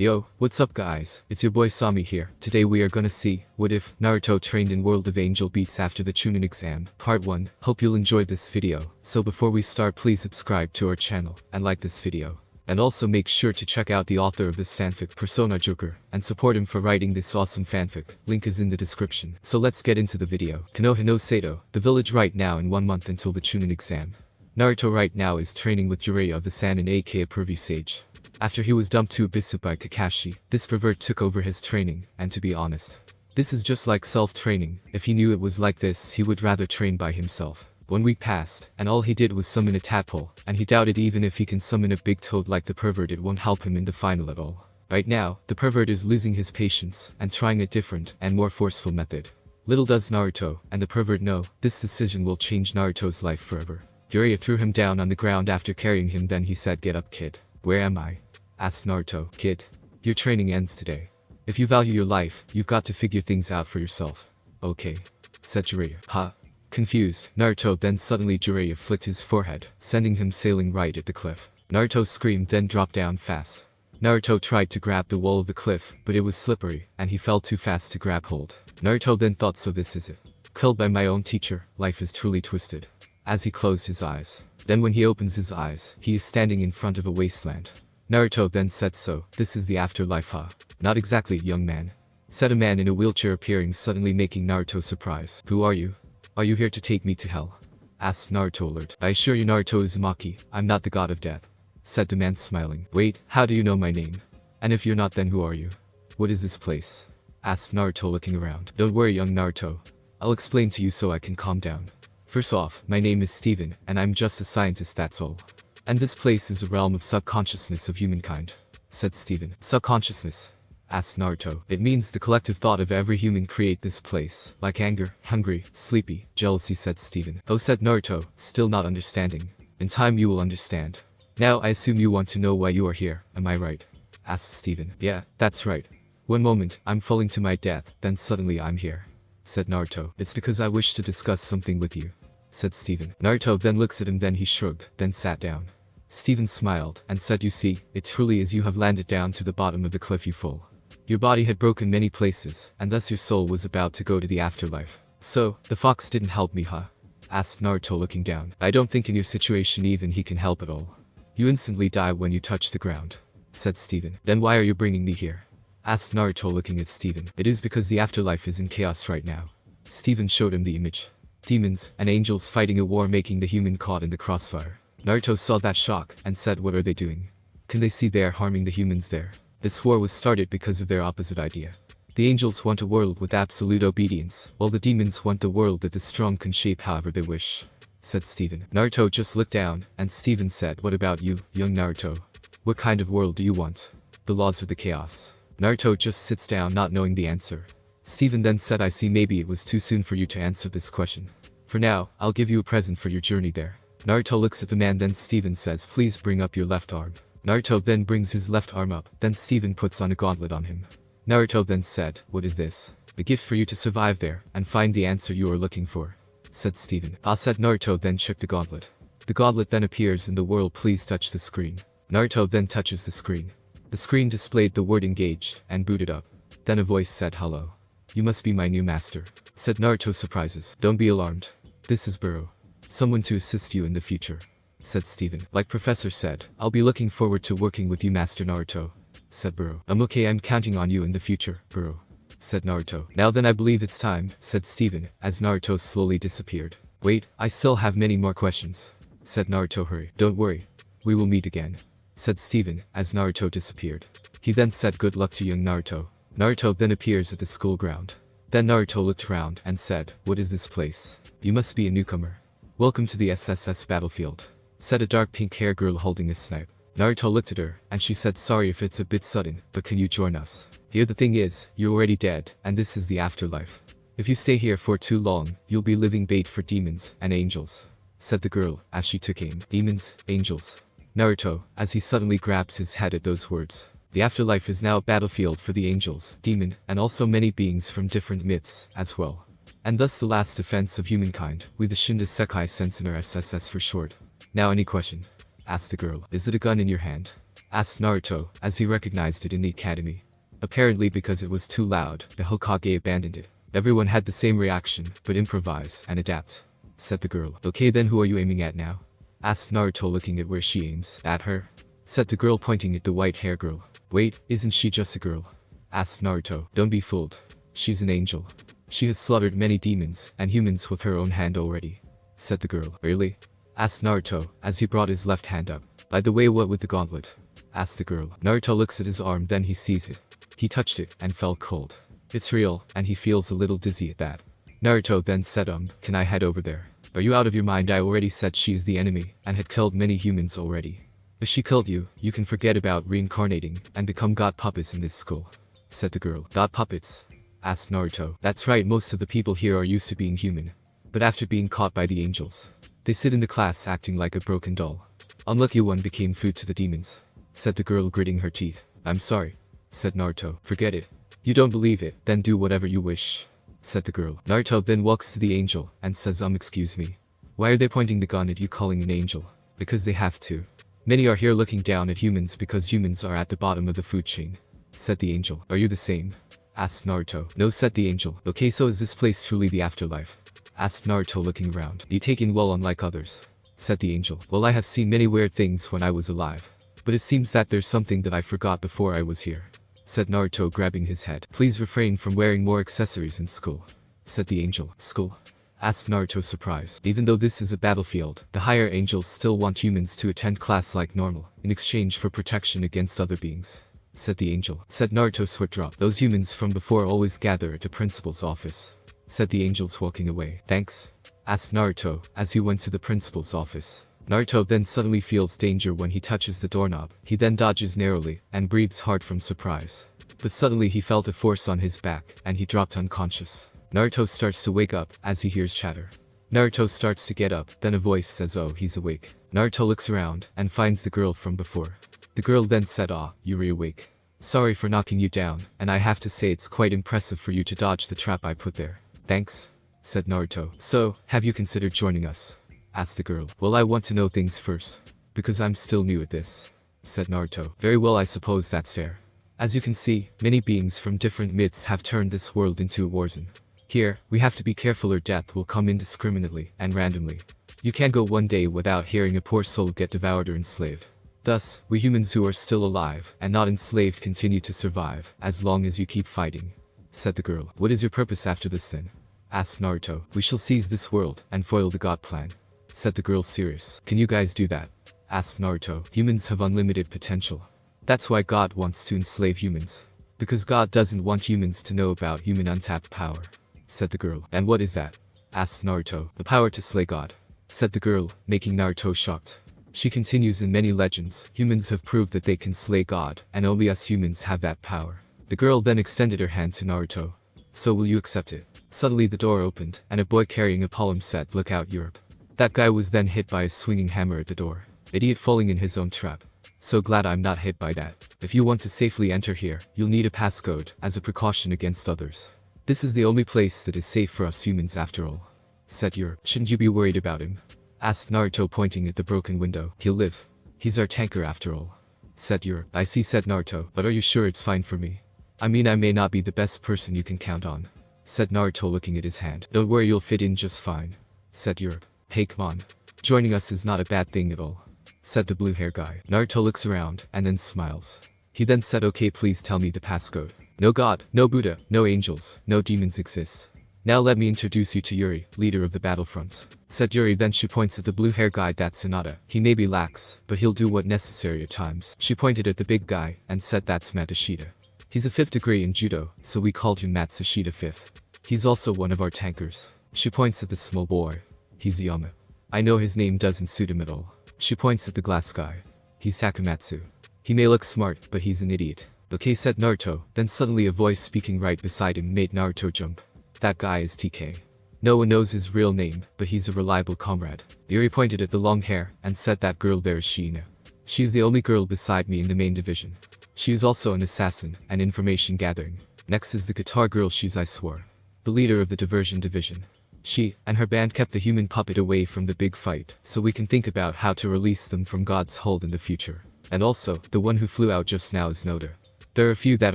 Yo, what's up guys, it's your boy Sami here. Today we are gonna see, what if Naruto trained in World of Angel Beats after the Chunin exam, part 1. Hope you'll enjoy this video. So before we start, please subscribe to our channel, and like this video. And also make sure to check out the author of this fanfic, PersonaJoker, and support him for writing this awesome fanfic. Link is in the description. So let's get into the video. Konoha no Sato, the village right now in 1 month until the Chunin exam. Naruto right now is training with Jiraiya of the Sannin aka Pervy Sage. After he was dumped to Abyss by Kakashi, this pervert took over his training, and to be honest, this is just like self-training. If he knew it was like this, he would rather train by himself. 1 week passed, and all he did was summon a tadpole, and he doubted even if he can summon a big toad like the pervert it won't help him in the final at all. Right now, the pervert is losing his patience, and trying a different, and more forceful method. Little does Naruto, and the pervert know, this decision will change Naruto's life forever. Jiraiya threw him down on the ground after carrying him, then he said, "Get up, kid." "Where am I?" asked Naruto. "Kid, your training ends today. If you value your life, you've got to figure things out for yourself." "Okay," said Jiraiya. "Huh?" Confused, Naruto then suddenly Jiraiya flicked his forehead, sending him sailing right at the cliff. Naruto screamed then dropped down fast. Naruto tried to grab the wall of the cliff, but it was slippery, and he fell too fast to grab hold. Naruto then thought, so this is it. Killed by my own teacher, life is truly twisted. As he closed his eyes. Then when he opens his eyes, he is standing in front of a wasteland. Naruto then said, "So, this is the afterlife, huh?" "Not exactly, young man," said a man in a wheelchair appearing suddenly, making Naruto surprise. "Who are you? Are you here to take me to hell?" asked Naruto alert. "I assure you, Naruto Uzumaki, I'm not the god of death," said the man smiling. "Wait, how do you know my name? And if you're not, then who are you?" "What is this place?" asked Naruto looking around. "Don't worry, young Naruto. I'll explain to you so I can calm down. First off, my name is Steven, and I'm just a scientist, that's all. And this place is a realm of subconsciousness of humankind," said Steven. "Subconsciousness?" asked Naruto. "It means the collective thought of every human create this place, like anger, hungry, sleepy, jealousy," said Steven. "Oh," said Naruto, still not understanding. "In time you will understand. Now I assume you want to know why you are here, am I right?" asked Steven. "Yeah, that's right. 1 moment, I'm falling to my death, then suddenly I'm here," said Naruto. "It's because I wish to discuss something with you," said Steven. Naruto then looks at him, then he shrugged, then sat down. Steven smiled, and said, "You see, it truly is you have landed down to the bottom of the cliff you fall. Your body had broken many places, and thus your soul was about to go to the afterlife. So, the fox didn't help me, huh?" asked Naruto looking down. "I don't think in your situation even he can help at all. You instantly die when you touch the ground," said Steven. "Then why are you bringing me here?" asked Naruto looking at Steven. "It is because the afterlife is in chaos right now." Steven showed him the image. Demons and angels fighting a war, making the human caught in the crossfire. Naruto saw that shock, and said, "What are they doing? Can they see they're harming the humans there?" This war was started because of their opposite idea. The angels want a world with absolute obedience, while the demons want a world that the strong can shape however they wish, said Steven. Naruto just looked down, and Steven said, "What about you, young Naruto? What kind of world do you want?" "The laws of the chaos." Naruto just sits down, not knowing the answer. Steven then said, "I see, maybe it was too soon for you to answer this question. For now, I'll give you a present for your journey there." Naruto looks at the man, then Steven says, "Please bring up your left arm." Naruto then brings his left arm up, then Steven puts on a gauntlet on him. Naruto then said, "What is this?" "A gift for you to survive there, and find the answer you are looking for," said Steven. "Ah," said Naruto, then check the gauntlet. The gauntlet then appears in the world. "Please touch the screen." Naruto then touches the screen. The screen displayed the word "engaged," and booted up. Then a voice said, "Hello. You must be my new master," said Naruto, surprises. "Don't be alarmed. This is Buro. Someone to assist you in the future," said Steven. "Like Professor said, I'll be looking forward to working with you, Master Naruto," said Buro. Okay, I'm counting on you in the future, Buro," said Naruto. "Now then, I believe it's time," said Steven, as Naruto slowly disappeared. "Wait, I still have many more questions," said Naruto. "Hurry." "Don't worry. We will meet again," said Steven, as Naruto disappeared. He then said, "Good luck to young Naruto." Naruto then appears at the school ground. Then Naruto looked around, and said, "What is this place? You must be a newcomer." "Welcome to the SSS battlefield," said a dark pink-haired girl holding a snipe. Naruto looked at her, and she said, "Sorry if it's a bit sudden, but can you join us? Here the thing is, you're already dead, and this is the afterlife. If you stay here for too long, you'll be living bait for demons and angels," said the girl, as she took aim. "Demons, angels." Naruto, as he suddenly grabs his head at those words. The afterlife is now a battlefield for the angels, demon, and also many beings from different myths, as well. And thus the last defense of humankind, with the Shinda Sekai Sensen, or SSS for short. "Now any question?" asked the girl. "Is it a gun in your hand?" Asked Naruto, as he recognized it in the academy. Apparently because it was too loud, the Hokage abandoned it. Everyone had the same reaction, but improvise and adapt. Said the girl. Okay then who are you aiming at now? Asked Naruto looking at where she aims. At her. Said the girl pointing at the white hair girl. Wait, isn't she just a girl? Asked Naruto. Don't be fooled. She's an angel. She has slaughtered many demons and humans with her own hand already. Said the girl. Really? Asked Naruto, as he brought his left hand up. By the way, what with the gauntlet? Asked the girl. Naruto looks at his arm, then he sees it. He touched it and felt cold. It's real, and he feels a little dizzy at that. Naruto then said can I head over there? Are you out of your mind? I already said she's the enemy, and had killed many humans already. If she killed you, you can forget about reincarnating, and become god puppets in this school. Said the girl. God puppets? Asked Naruto. That's right, most of the people here are used to being human. But after being caught by the angels, they sit in the class acting like a broken doll. Unlucky one became food to the demons. Said the girl gritting her teeth. I'm sorry. Said Naruto. Forget it. You don't believe it, then do whatever you wish. Said the girl. Naruto then walks to the angel, and says excuse me. Why are they pointing the gun at you calling an angel? Because they have to. Many are here looking down at humans because humans are at the bottom of the food chain. Said the angel. Are you the same? Asked Naruto. No, said the angel. Okay, so is this place truly the afterlife? Asked Naruto looking around. You take in well unlike others. Said the angel. Well, I have seen many weird things when I was alive. But it seems that there's something that I forgot before I was here. Said Naruto grabbing his head. Please refrain from wearing more accessories in school. Said the angel. School? Asked Naruto surprised. Even though this is a battlefield, the higher angels still want humans to attend class like normal, in exchange for protection against other beings. Said the angel. Said Naruto sweat drop. Those humans from before always gather at the principal's office. Said the angels walking away. Thanks? Asked Naruto, as he went to the principal's office. Naruto then suddenly feels danger when he touches the doorknob. He then dodges narrowly, and breathes hard from surprise. But suddenly he felt a force on his back, and he dropped unconscious. Naruto starts to wake up, as he hears chatter. Naruto starts to get up, then a voice says he's awake. Naruto looks around, and finds the girl from before. The girl then said you're awake. Sorry for knocking you down, and I have to say it's quite impressive for you to dodge the trap I put there. Thanks? Said Naruto. So, have you considered joining us? Asked the girl. Well, I want to know things first. Because I'm still new at this. Said Naruto. Very well, I suppose that's fair. As you can see, many beings from different myths have turned this world into a war zone. Here, we have to be careful or death will come indiscriminately and randomly. You can't go one day without hearing a poor soul get devoured or enslaved. Thus, we humans who are still alive and not enslaved continue to survive as long as you keep fighting. Said the girl. What is your purpose after this then? Asked Naruto. We shall seize this world and foil the god plan. Said the girl serious. Can you guys do that? Asked Naruto. Humans have unlimited potential. That's why God wants to enslave humans. Because God doesn't want humans to know about human untapped power. Said the girl. And what is that? Asked Naruto. The power to slay God. Said the girl, making Naruto shocked. She continues. In many legends, humans have proved that they can slay God, and only us humans have that power. The girl then extended her hand to Naruto. So will you accept it? Suddenly the door opened, and a boy carrying a palm said, "Look out, Europe." That guy was then hit by a swinging hammer at the door. Idiot, falling in his own trap. So glad I'm not hit by that. If you want to safely enter here, you'll need a passcode, as a precaution against others. This is the only place that is safe for us humans after all. Said Europe. Shouldn't you be worried about him? Asked Naruto pointing at the broken window. He'll live. He's our tanker after all. Said Europe. I see, said Naruto, but are you sure it's fine for me? I mean, I may not be the best person you can count on. Said Naruto looking at his hand. Don't worry, you'll fit in just fine. Said Europe. Hey, come on. Joining us is not a bad thing at all. Said the blue hair guy. Naruto looks around, and then smiles. He then said, okay, please tell me the passcode. No god, no Buddha, no angels, no demons exist. Now let me introduce you to Yuri, leader of the battlefront. Said Yuri. Then she points at the blue hair guy. That's Hinata. He may be lax, but he'll do what necessary at times. She pointed at the big guy, and said that's Matsushita. He's a 5th degree in judo, so we called him Matsushita 5th. He's also one of our tankers. She points at the small boy. He's Yama. I know his name doesn't suit him at all. She points at the glass guy. He's Takamatsu. He may look smart, but he's an idiot. Okay, said Naruto. Then suddenly a voice speaking right beside him made Naruto jump. That guy is TK. No one knows his real name, but he's a reliable comrade. Yuri pointed at the long hair, and said that girl there is Shiina. She's the only girl beside me in the main division. She is also an assassin, and information gathering. Next is the guitar girl, she's I swore. The leader of the diversion division. She and her band kept the human puppet away from the big fight, so we can think about how to release them from God's hold in the future. And also, the one who flew out just now is Noda. There are a few that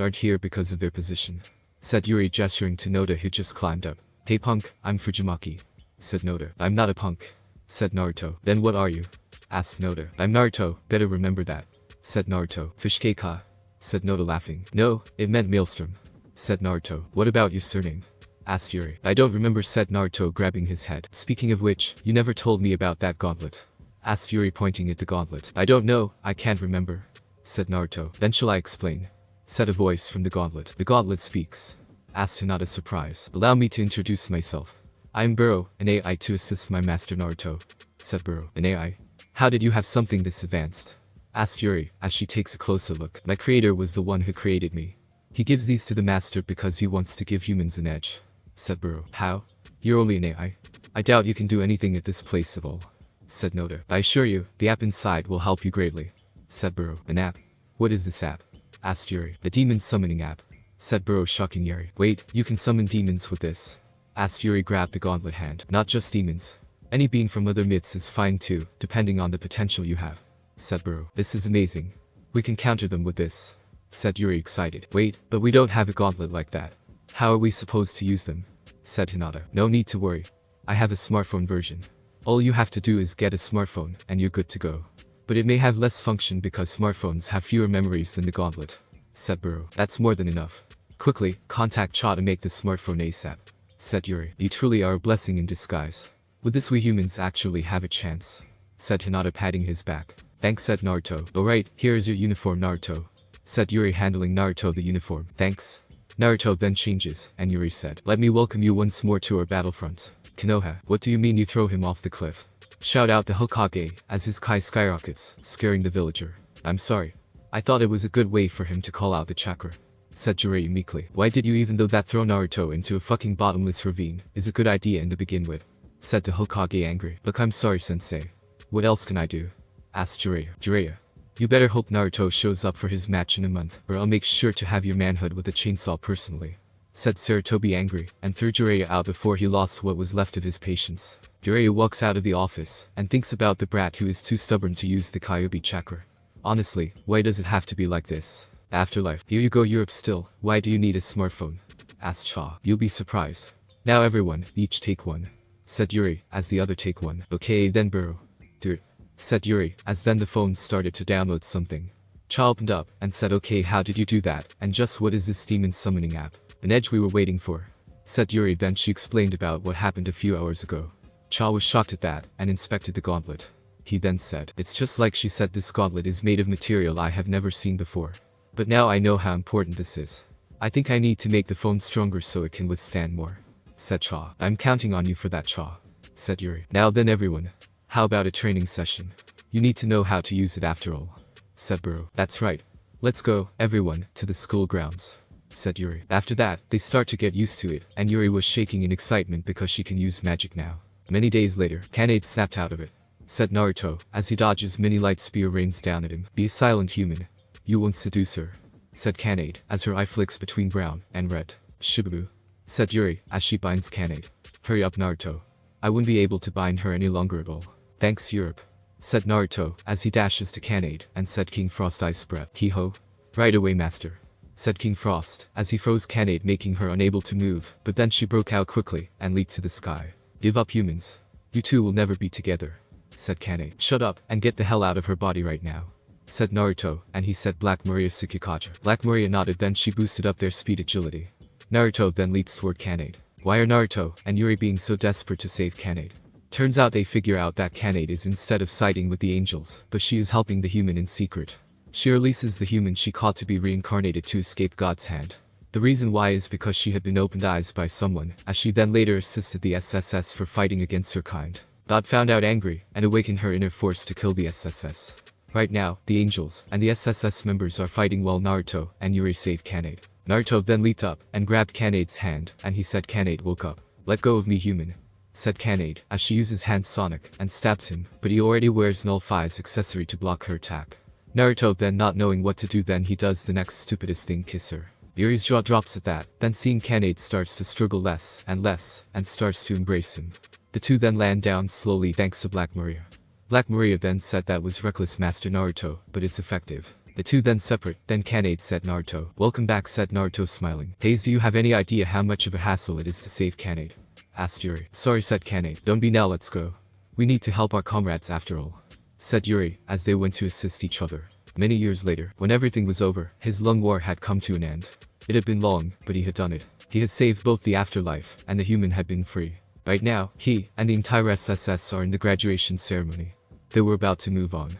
aren't here because of their position, said Yuri gesturing to Noda who just climbed up. Hey punk, I'm Fujimaki, said Noda. I'm not a punk, said Naruto. Then what are you? Asked Noda. I'm Naruto, better remember that, said Naruto. Fishkei-ka, said Noda laughing. No, it meant Maelstrom, said Naruto. What about your surname? Asked Yuri. I don't remember, said Naruto grabbing his head. Speaking of which, you never told me about that gauntlet, asked Yuri pointing at the gauntlet. I don't know, I can't remember, said Naruto. Then shall I explain? Said a voice from the gauntlet. The gauntlet speaks, asked Hinata surprised. Allow me to introduce myself. I am Burrow, an AI to assist my master Naruto, said Burrow. An AI? How did you have something this advanced? Asked Yuri, as she takes a closer look. My creator was the one who created me. He gives these to the master because he wants to give humans an edge, said Burrow. How? You're only an AI. I doubt you can do anything at this place at all, said Noda. I assure you, the app inside will help you greatly, said Burrow. An app? What is this app? Asked Yuri. The demon summoning app, said Burrow, shocking Yuri. Wait, you can summon demons with this? Asked Yuri. Grabbed the gauntlet hand. Not just demons. Any being from other myths is fine too, depending on the potential you have, said Burrow. This is amazing. We can counter them with this, said Yuri excited. Wait, but we don't have a gauntlet like that. How are we supposed to use them? Said Hinata. No need to worry. I have a smartphone version. All you have to do is get a smartphone, and you're good to go. But it may have less function because smartphones have fewer memories than the gauntlet, said Burrow. That's more than enough. Quickly, contact Cha to make the smartphone ASAP, said Yuri. You truly are a blessing in disguise. With this we humans actually have a chance, said Hinata patting his back. Thanks, said Naruto. Alright, here is your uniform, Naruto, said Yuri handling Naruto the uniform. Thanks. Naruto then changes, and Yuri said, let me welcome you once more to our battlefront. Konoha, what do you mean you throw him off the cliff? Shout out the Hokage, as his Kai skyrockets, scaring the villager. I'm sorry. I thought it was a good way for him to call out the chakra, said Jiraiya meekly. Why did you, even though that throw Naruto into a fucking bottomless ravine is a good idea in to begin with, said the Hokage angry. Look, I'm sorry, sensei. What else can I do? Asked Jiraiya. Jiraiya, you better hope Naruto shows up for his match in a month, or I'll make sure to have your manhood with a chainsaw personally, said Sarutobi angry, and threw Jiraiya out before he lost what was left of his patience. Jiraiya walks out of the office, and thinks about the brat who is too stubborn to use the Kyubi chakra. Honestly, why does it have to be like this? Afterlife. Here you go, Europe still. Why do you need a smartphone? Asked Cha. You'll be surprised. Now everyone, each take one, said Yuri, as the other take one. Okay then, Burrow. Dude, said Yuri, as then the phone started to download something. Cha opened up, and said, okay, how did you do that? And just what is this demon summoning app? An edge we were waiting for, said Yuri. Then she explained about what happened a few hours ago. Cha was shocked at that, and inspected the gauntlet. He then said, it's just like she said, this gauntlet is made of material I have never seen before. But now I know how important this is. I think I need to make the phone stronger so it can withstand more, said Cha. I'm counting on you for that, Cha, said Yuri. Now then everyone, how about a training session? You need to know how to use it after all, said Burrow. That's right. Let's go, everyone, to the school grounds, said Yuri. After that, they start to get used to it, and Yuri was shaking in excitement because she can use magic now. Many days later, Kanade snapped out of it, said Naruto, as he dodges mini light spear rains down at him. Be a silent human. You won't seduce her, said Kanade, as her eye flicks between brown and red. Shibubu, said Yuri, as she binds Kanade. Hurry up, Naruto. I wouldn't be able to bind her any longer at all. Thanks, Europe, said Naruto, as he dashes to Kanade, and said King Frost ice breath. He-ho. Right away, master, said King Frost, as he froze Kanade, making her unable to move, but then she broke out quickly, and leaped to the sky. Give up, humans. You two will never be together, said Kanade. Shut up, and get the hell out of her body right now, said Naruto, and he said Black Maria Sukikaja. Black Maria nodded, then she boosted up their speed agility. Naruto then leaps toward Kanade. Why are Naruto and Yuri being so desperate to save Kanade? Turns out they figure out that Kanade is instead of siding with the angels, but she is helping the human in secret. She releases the human she caught to be reincarnated to escape God's hand. The reason why is because she had been opened eyes by someone, as she then later assisted the SSS for fighting against her kind. God found out angry, and awakened her inner force to kill the SSS. Right now, the angels and the SSS members are fighting while Naruto and Yuri save Kanade. Naruto then leaped up and grabbed Kanade's hand, and he said Kanade woke up. Let go of me, human, said Kanade, as she uses hand Sonic and stabs him, but he already wears Null Fi's accessory to block her attack. Naruto then, not knowing what to do, then he does the next stupidest thing, kiss her. Yuri's jaw drops at that, then seeing Kanade starts to struggle less, and starts to embrace him. The two then land down slowly thanks to Black Maria. Black Maria then said that was reckless Master Naruto, but it's effective. The two then separate, then Kanade said Naruto. Welcome back said Naruto smiling. Haze, do you have any idea how much of a hassle it is to save Kanade? Asked Yuri. Sorry said Kanade. Don't be now, let's go. We need to help our comrades after all. Said Yuri, as they went to assist each other. Many years later, when everything was over, his long war had come to an end. It had been long, but he had done it. He had saved both the afterlife, and the human had been free. Right now, he and the entire SSS are in the graduation ceremony. They were about to move on.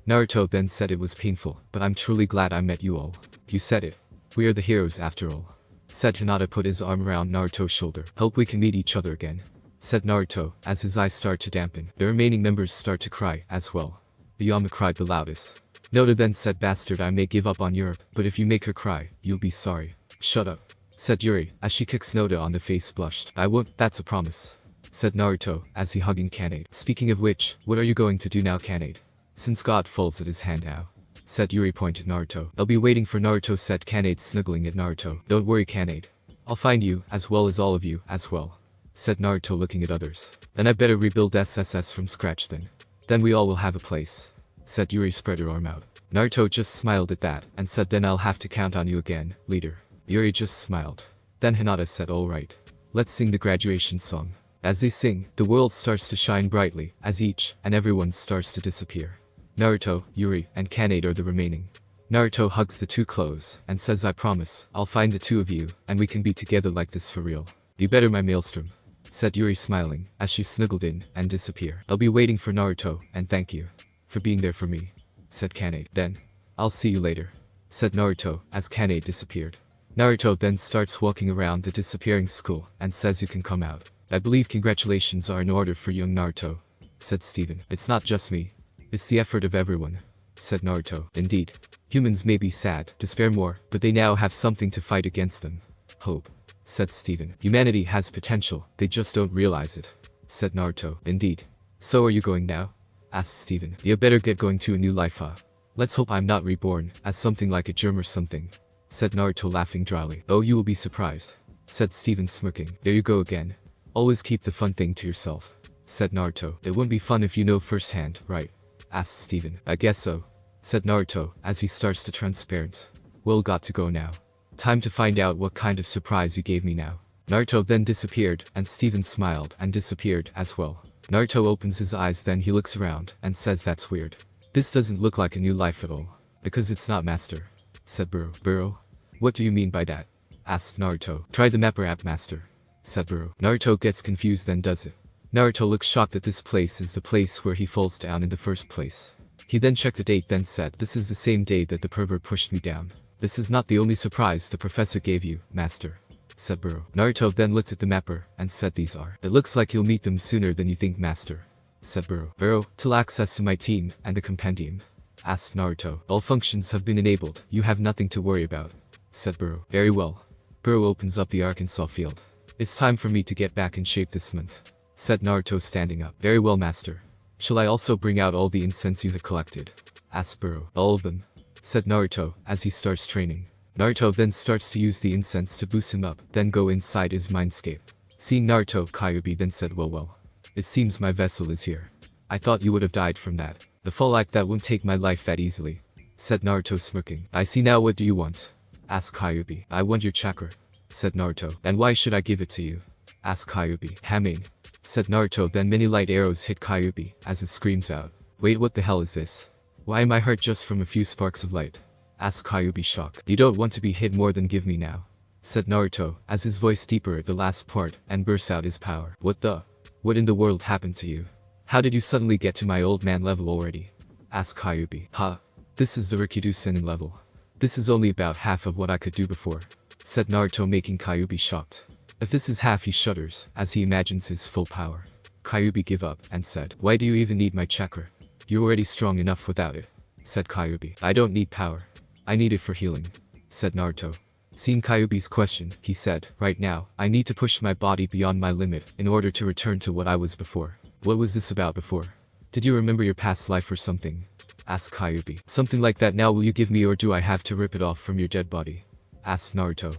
Naruto then said it was painful, but I'm truly glad I met you all. You said it. We are the heroes after all. Said Hinata put his arm around Naruto's shoulder. Hope we can meet each other again. Said Naruto, as his eyes start to dampen. The remaining members start to cry, as well. Yama cried the loudest. Noda then said, bastard, I may give up on Europe, but if you make her cry, you'll be sorry. Shut up. Said Yuri, as she kicks Noda on the face blushed. I won't, that's a promise. Said Naruto, as he hugging Kanade. Speaking of which, what are you going to do now Kanade? Since God folds at his hand now. Said Yuri pointed Naruto. I'll be waiting for Naruto said Kanade snuggling at Naruto. Don't worry Kanade. I'll find you, as well as all of you, as well. Said Naruto looking at others. Then I better rebuild SSS from scratch then. Then we all will have a place. Said Yuri spread her arm out. Naruto just smiled at that, and said then I'll have to count on you again, leader. Yuri just smiled. Then Hinata said alright. Let's sing the graduation song. As they sing, the world starts to shine brightly, as each and everyone starts to disappear. Naruto, Yuri, and Kanade are the remaining. Naruto hugs the two close, and says I promise, I'll find the two of you, and we can be together like this for real. You better my maelstrom. Said Yuri smiling, as she snuggled in, and disappear. I'll be waiting for Naruto, and thank you. For being there for me. Said Kanade. Then. I'll see you later. Said Naruto, as Kanade disappeared. Naruto then starts walking around the disappearing school, and says you can come out. I believe congratulations are in order for young Naruto. Said Steven. It's not just me. It's the effort of everyone. Said Naruto. Indeed. Humans may be sad, despair more, but they now have something to fight against them. Hope. Said Steven. Humanity has potential, they just don't realize it. Said Naruto. Indeed. So are you going now? Asked Steven. You better get going to a new life huh? Let's hope I'm not reborn, as something like a germ or something. Said Naruto laughing dryly. Oh you will be surprised. Said Steven smirking. There you go again. Always keep the fun thing to yourself. Said Naruto. It wouldn't be fun if you know firsthand, right? Asked Steven. I guess so. Said Naruto, as he starts to transparent. Well got to go now. Time to find out what kind of surprise you gave me now. Naruto then disappeared, and Steven smiled and disappeared as well. Naruto opens his eyes then he looks around, and says that's weird. This doesn't look like a new life at all. Because it's not master. Said Buro. Buro? What do you mean by that? Asked Naruto. Try the mapper app master. Said Buro. Naruto gets confused then does it. Naruto looks shocked that this place is the place where he falls down in the first place. He then checked the date then said this is the same day that the pervert pushed me down. This is not the only surprise the professor gave you, master. Said Buro. Naruto then looked at the mapper and said these are. It looks like you'll meet them sooner than you think master. Said Buro. Buro, till access to my team and the compendium. Asked Naruto. All functions have been enabled, you have nothing to worry about. Said Buro. Very well. Buro opens up the Arkansas field. It's time for me to get back in shape this month. Said Naruto standing up. Very well master. Shall I also bring out all the incense you had collected? Asked Buro. All of them. Said Naruto, as he starts training. Naruto then starts to use the incense to boost him up, then go inside his mindscape. Seeing Naruto, Kyubi then said well. It seems my vessel is here. I thought you would have died from that. The fall like that won't take my life that easily. Said Naruto smirking. I see now what do you want? Asked Kyubi. I want your chakra. Said Naruto. And why should I give it to you? Asked Kyubi. Haming. Said Naruto then many light arrows hit Kyubi, as it screams out. Wait what the hell is this? Why am I hurt just from a few sparks of light? Asked Kyubi shocked. You don't want to be hit more than give me now. Said Naruto, as his voice deeper at the last part, and burst out his power. What in the world happened to you? How did you suddenly get to my old man level already? Asked Kyubi. This is the Rikido Senin level. This is only about half of what I could do before. Said Naruto making Kyubi shocked. If this is half he shudders, as he imagines his full power. Kyubi gave up, and said, why do you even need my chakra? You're already strong enough without it. Said Kyubi. I don't need power. I need it for healing. Said Naruto. Seeing Kyubi's question, he said, right now, I need to push my body beyond my limit, in order to return to what I was before. What was this about before? Did you remember your past life or something? Asked Kyubi. Something like that now will you give me or do I have to rip it off from your dead body? Asked Naruto.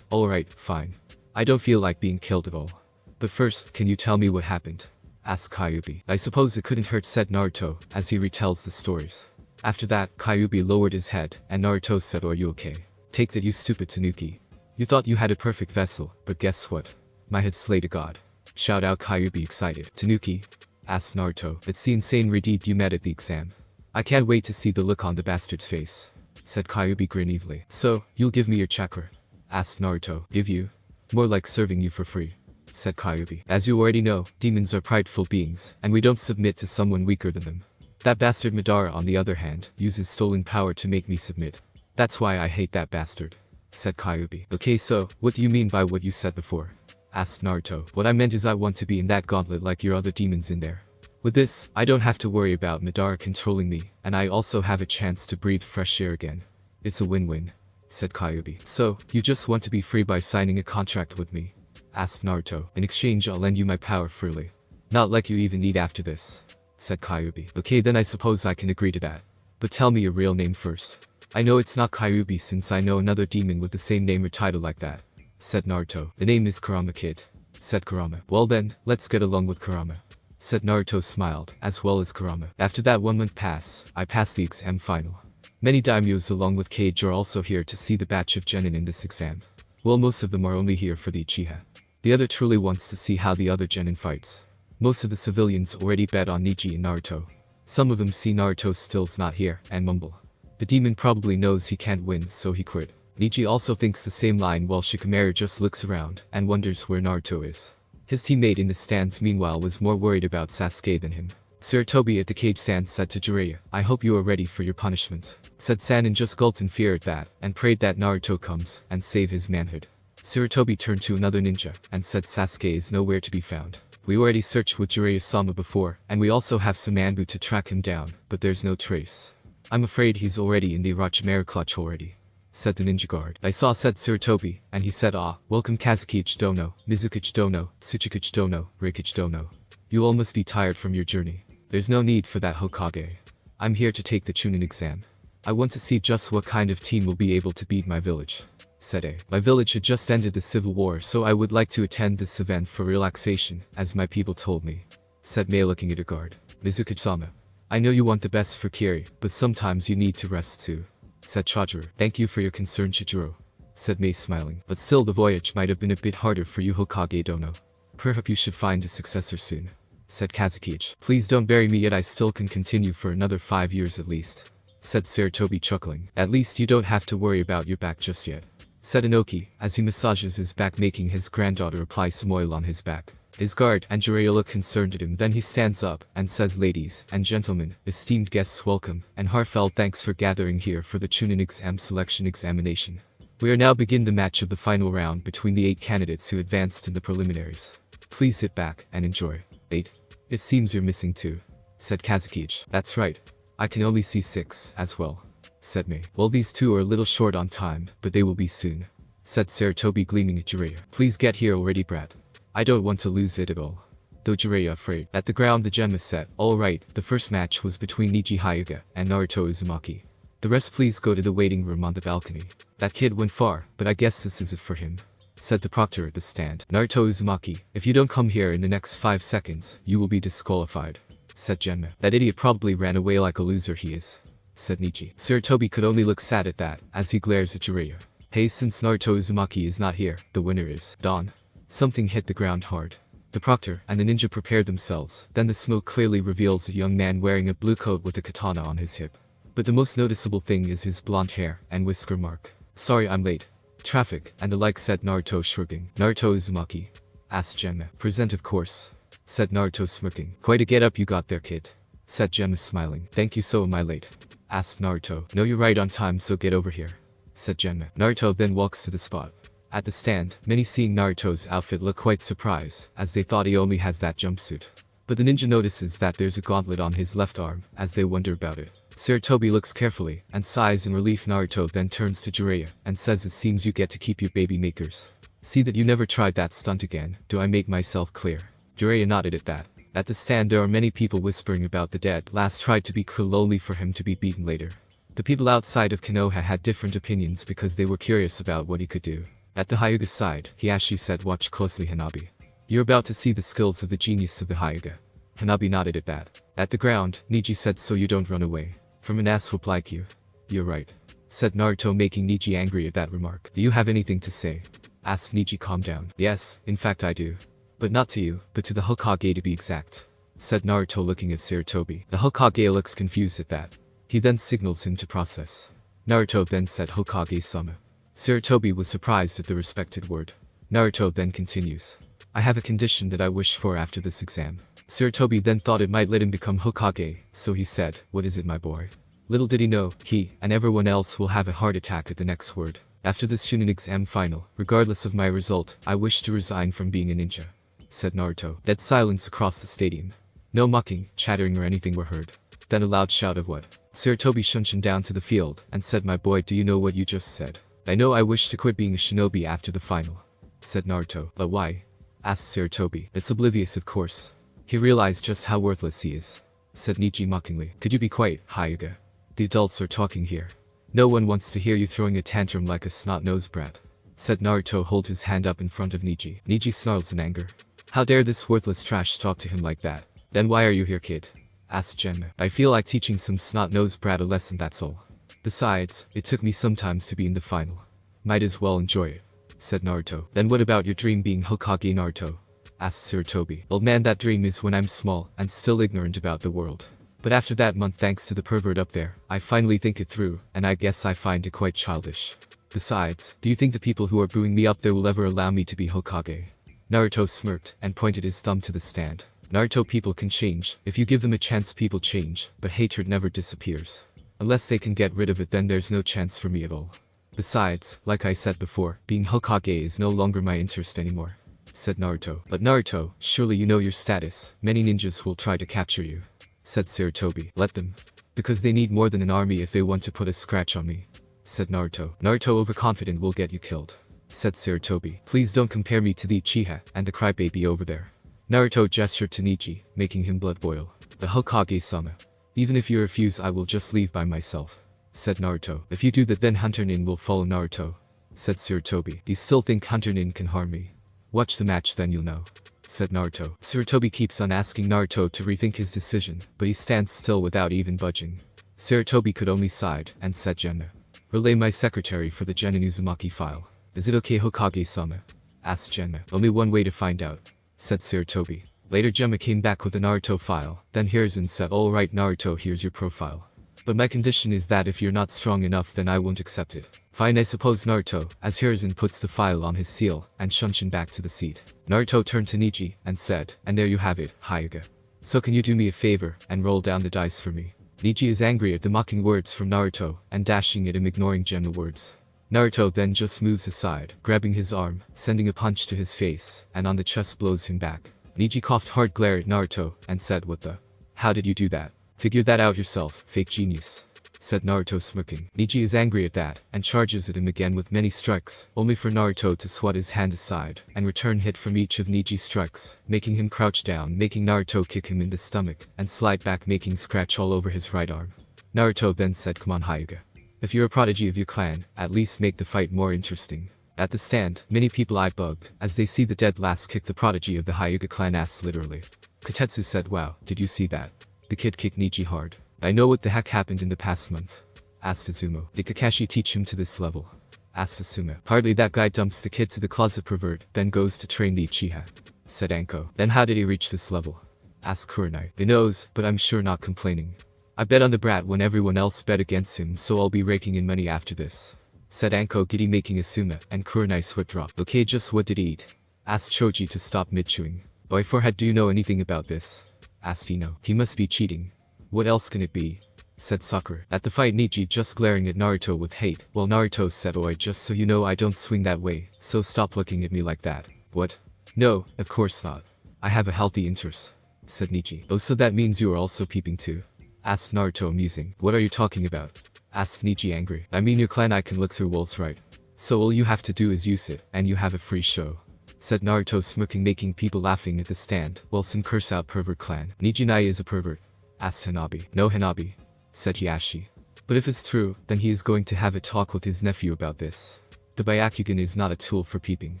Alright, fine. I don't feel like being killed at all. But first, can you tell me what happened? asked Kyubi. I suppose it couldn't hurt, said Naruto, as he retells the stories. After that, Kyubi lowered his head, and Naruto said, "Are you okay? Take that, you stupid Tanuki. You thought you had a perfect vessel, but guess what? My head slayed a god." Shout out Kyubi excited. "Tanuki?" asked Naruto. "It's the insane redeed you met at the exam. I can't wait to see the look on the bastard's face," said Kyubi grin evilly. "So, you'll give me your chakra?" asked Naruto. "Give you? More like serving you for free," said Kyubi. "As you already know, demons are prideful beings, and we don't submit to someone weaker than them. That bastard Madara, on the other hand, uses stolen power to make me submit. That's why I hate that bastard," said Kyubi. "Okay, so, what do you mean by what you said before?" asked Naruto. "What I meant is I want to be in that gauntlet like your other demons in there. With this, I don't have to worry about Madara controlling me, and I also have a chance to breathe fresh air again. It's a win-win," said Kyubi. "So, you just want to be free by signing a contract with me?" asked Naruto. "In exchange, I'll lend you my power freely. Not like you even need after this," said Kyubi. "Okay, then I suppose I can agree to that. But tell me your real name first." "I know it's not Kyubi since I know another demon with the same name or title like that," said Naruto. "The name is Kurama, kid," said Kurama. "Well then, let's get along with Kurama," said Naruto smiled, as well as Kurama. After that 1 month pass, I passed the exam final. Many daimyos along with Kage are also here to see the batch of genin in this exam. Well, most of them are only here for the Uchiha. The other truly wants to see how the other genin fights. Most of the civilians already bet on Neji and Naruto. Some of them see Naruto still's not here, and mumble. The demon probably knows he can't win, so he quit. Neji also thinks the same line while Shikamaru just looks around and wonders where Naruto is. His teammate in the stands meanwhile was more worried about Sasuke than him. Sarutobi at the cage stand said to Jiraiya, "I hope you are ready for your punishment," said San, and just gulped in fear at that, and prayed that Naruto comes and save his manhood. Sarutobi turned to another ninja and said Sasuke is nowhere to be found. "We already searched with Jiraiya-sama before, and we also have some Anbu to track him down, but there's no trace. I'm afraid he's already in the Orochimaru clutch already," said the ninja guard. "I saw," said Sarutobi, and he said, "Ah, welcome Kazuki's dono, Mizuki's dono, Tsuchiku's dono, Reiki's dono. You all must be tired from your journey. There's no need for that, Hokage. I'm here to take the Chunin exam. I want to see just what kind of team will be able to beat my village," said A. "My village had just ended the civil war, so I would like to attend this event for relaxation, as my people told me," said Mei, looking at her guard. "Mizuki-sama, I know you want the best for Kiri, but sometimes you need to rest too," said Chajuru. "Thank you for your concern, Chijuro," said Mei, smiling. "But still, the voyage might have been a bit harder for you, Hokage Dono. Perhaps you should find a successor soon," said Kazuki. "Please don't bury me yet, I still can continue for another 5 years at least," said Sarutobi, chuckling. "At least you don't have to worry about your back just yet," said Inoki, as he massages his back, making his granddaughter apply some oil on his back. His guard and Jiraiya look concerned at him, then he stands up and says, "Ladies and gentlemen, esteemed guests, welcome, and heartfelt thanks for gathering here for the Chunin exam selection examination. We are now begin the match of the final round between the 8 candidates who advanced in the preliminaries. Please sit back and enjoy." 8? "It seems you're missing 2, said Kazuki. "That's right. I can only see 6 as well," said Mei. "Well, these 2 are a little short on time, but they will be soon," said Sarutobi, gleaming at Jiraiya. "Please get here already, brat. I don't want to lose it at all." Though Jiraiya afraid. At the ground the Genma said, "Alright, the first match was between Neji Hyuga and Naruto Uzumaki. The rest please go to the waiting room on the balcony." "That kid went far, but I guess this is it for him," said the proctor at the stand. "Naruto Uzumaki, if you don't come here in the next 5 seconds, you will be disqualified," said Genma. "That idiot probably ran away like a loser he is," said Neji. Sarutobi could only look sad at that, as he glares at Jiraiya. "Hey, since Naruto Uzumaki is not here, the winner is Dawn." Something hit the ground hard. The proctor and the ninja prepared themselves, then the smoke clearly reveals a young man wearing a blue coat with a katana on his hip. But the most noticeable thing is his blonde hair and whisker mark. "Sorry I'm late. Traffic and the like," said Naruto, shrugging. "Naruto Uzumaki?" asked Genma. "Present, of course," said Naruto, smirking. "Quite a get up you got there, kid," said Genma, smiling. "Thank you. So am I late?" asked Naruto. "No, you're right on time, so get over here," said Genma. Naruto then walks to the spot. At the stand, many seeing Naruto's outfit look quite surprised, as they thought he only has that jumpsuit. But the ninja notices that there's a gauntlet on his left arm, as they wonder about it. Sarutobi looks carefully, and sighs in relief. Naruto then turns to Jiraiya, and says, "It seems you get to keep your baby makers. See that you never tried that stunt again, do I make myself clear?" Jiraiya nodded at that. At the stand there are many people whispering about the dead last tried to be cruel only for him to be beaten later. The people outside of Konoha had different opinions because they were curious about what he could do. At the Hyuga's side, Hiyashi said, "Watch closely, Hanabi. You're about to see the skills of the genius of the Hyuga," Hanabi nodded at that. At the ground, Neji said, so you don't run away from an asswhoop like you. You're right, said Naruto, making Neji angry at that remark. Do you have anything to say? Asked Neji. Calm down. Yes, in fact I do. But not to you, but to the Hokage to be exact, said Naruto, looking at Sarutobi. The Hokage looks confused at that. He then signals him to process. Naruto then said, Hokage-sama. Sarutobi was surprised at the respected word. Naruto then continues. I have a condition that I wish for after this exam. Sarutobi then thought it might let him become Hokage, so he said, what is it, my boy? Little did he know, he and everyone else will have a heart attack at the next word. After this Chunin exam final, regardless of my result, I wish to resign from being a ninja, said Naruto. Dead silence across the stadium. No mocking, chattering or anything were heard. Then a loud shout of what? Sarutobi shunshin down to the field and said, my boy, do you know what you just said? I know I wish to quit being a shinobi after the final, said Naruto. But why? Asked Sarutobi. It's oblivious, of course. He realized just how worthless he is, said Neji mockingly. Could you be quiet, Hyuga? The adults are talking here. No one wants to hear you throwing a tantrum like a snot-nosed brat, said Naruto, hold his hand up in front of Neji. Neji snarls in anger. How dare this worthless trash talk to him like that? Then why are you here, kid? Asked Genma. I feel like teaching some snot-nosed brat a lesson, that's all. Besides, it took me some time to be in the final. Might as well enjoy it, said Naruto. Then what about your dream being Hokage, Naruto? Asked Sarutobi. Old man, that dream is when I'm small and still ignorant about the world. But after that month, thanks to the pervert up there, I finally think it through, and I guess I find it quite childish. Besides, do you think the people who are booing me up there will ever allow me to be Hokage? Naruto smirked and pointed his thumb to the stand. Naruto, people can change. If you give them a chance, people change, but hatred never disappears. Unless they can get rid of it, then there's no chance for me at all. Besides, like I said before, being Hokage is no longer my interest anymore, said Naruto. But Naruto, surely you know your status. Many ninjas will try to capture you, said Sarutobi. Let them. Because they need more than an army if they want to put a scratch on me, said Naruto. Naruto, overconfident will get you killed, said Sarutobi. Please don't compare me to the Uchiha and the crybaby over there. Naruto gestured to Neji, making him blood boil. The Hokage-sama. Even if you refuse, I will just leave by myself, said Naruto. If you do that, then Hunter Nin will follow Naruto, said Sarutobi. You still think Hunter Nin can harm me? Watch the match, then you'll know, said Naruto. Sarutobi keeps on asking Naruto to rethink his decision, but he stands still without even budging. Sarutobi could only sighed and said, Genma. Relay my secretary for the Genin Uzumaki file. Is it okay, Hokage-sama? Asked Genma. Only one way to find out, said Sarutobi. Later Genma came back with the Naruto file, then Hiruzen said, alright Naruto, here's your profile. But my condition is that if you're not strong enough, then I won't accept it. Fine, I suppose, Naruto, as Hiruzen puts the file on his seal and shunshin back to the seat. Naruto turned to Neji and said, and there you have it, Hyuga. So can you do me a favor and roll down the dice for me? Neji is angry at the mocking words from Naruto and dashing at him, ignoring Genma words. Naruto then just moves aside, grabbing his arm, sending a punch to his face, and on the chest blows him back. Neji coughed hard, glared at Naruto, and said, what the? How did you do that? Figure that out yourself, fake genius, said Naruto, smirking. Neji is angry at that, and charges at him again with many strikes, only for Naruto to swat his hand aside, and return hit from each of Neji's strikes, making him crouch down, making Naruto kick him in the stomach, and slide back, making scratch all over his right arm. Naruto then said, come on, Hyuga. If you're a prodigy of your clan, at least make the fight more interesting. At the stand, many people eye-bug, as they see the dead last kick the prodigy of the Hyuga clan ass literally. Kotetsu said, wow, did you see that? The kid kicked Neji hard. I know what the heck happened in the past month, asked Izumo. Did Kakashi teach him to this level? Asked Asuma. Hardly, that guy dumps the kid to the closet pervert, then goes to train the Uchiha, said Anko. Then how did he reach this level? Asked Kurenai. He knows, but I'm sure not complaining. I bet on the brat when everyone else bet against him, so I'll be raking in money after this, said Anko, giddy, making Asuma and Kurenai sweat drop. Okay, just what did he eat? Asked Choji to stop mid-chewing. Boy forehead, do you know anything about this? Asked Ino. He must be cheating. What else can it be? Said Sakura. At the fight, Neji just glaring at Naruto with hate, while Naruto said, oi, just so you know, I don't swing that way, so stop looking at me like that. What? No, of course not. I have a healthy interest, said Neji. Oh, so that means you are also peeping too? Asked Naruto, amusing. What are you talking about? Asked Neji, angry. I mean, your clan eye can look through walls, right? So all you have to do is use it, and you have a free show, said Naruto, smirking, making people laughing at the stand, while some curse out pervert clan. Neji Nai is a pervert? Asked Hanabi. No, Hanabi, said Hiashi. But if it's true, then he is going to have a talk with his nephew about this. The Byakugan is not a tool for peeping.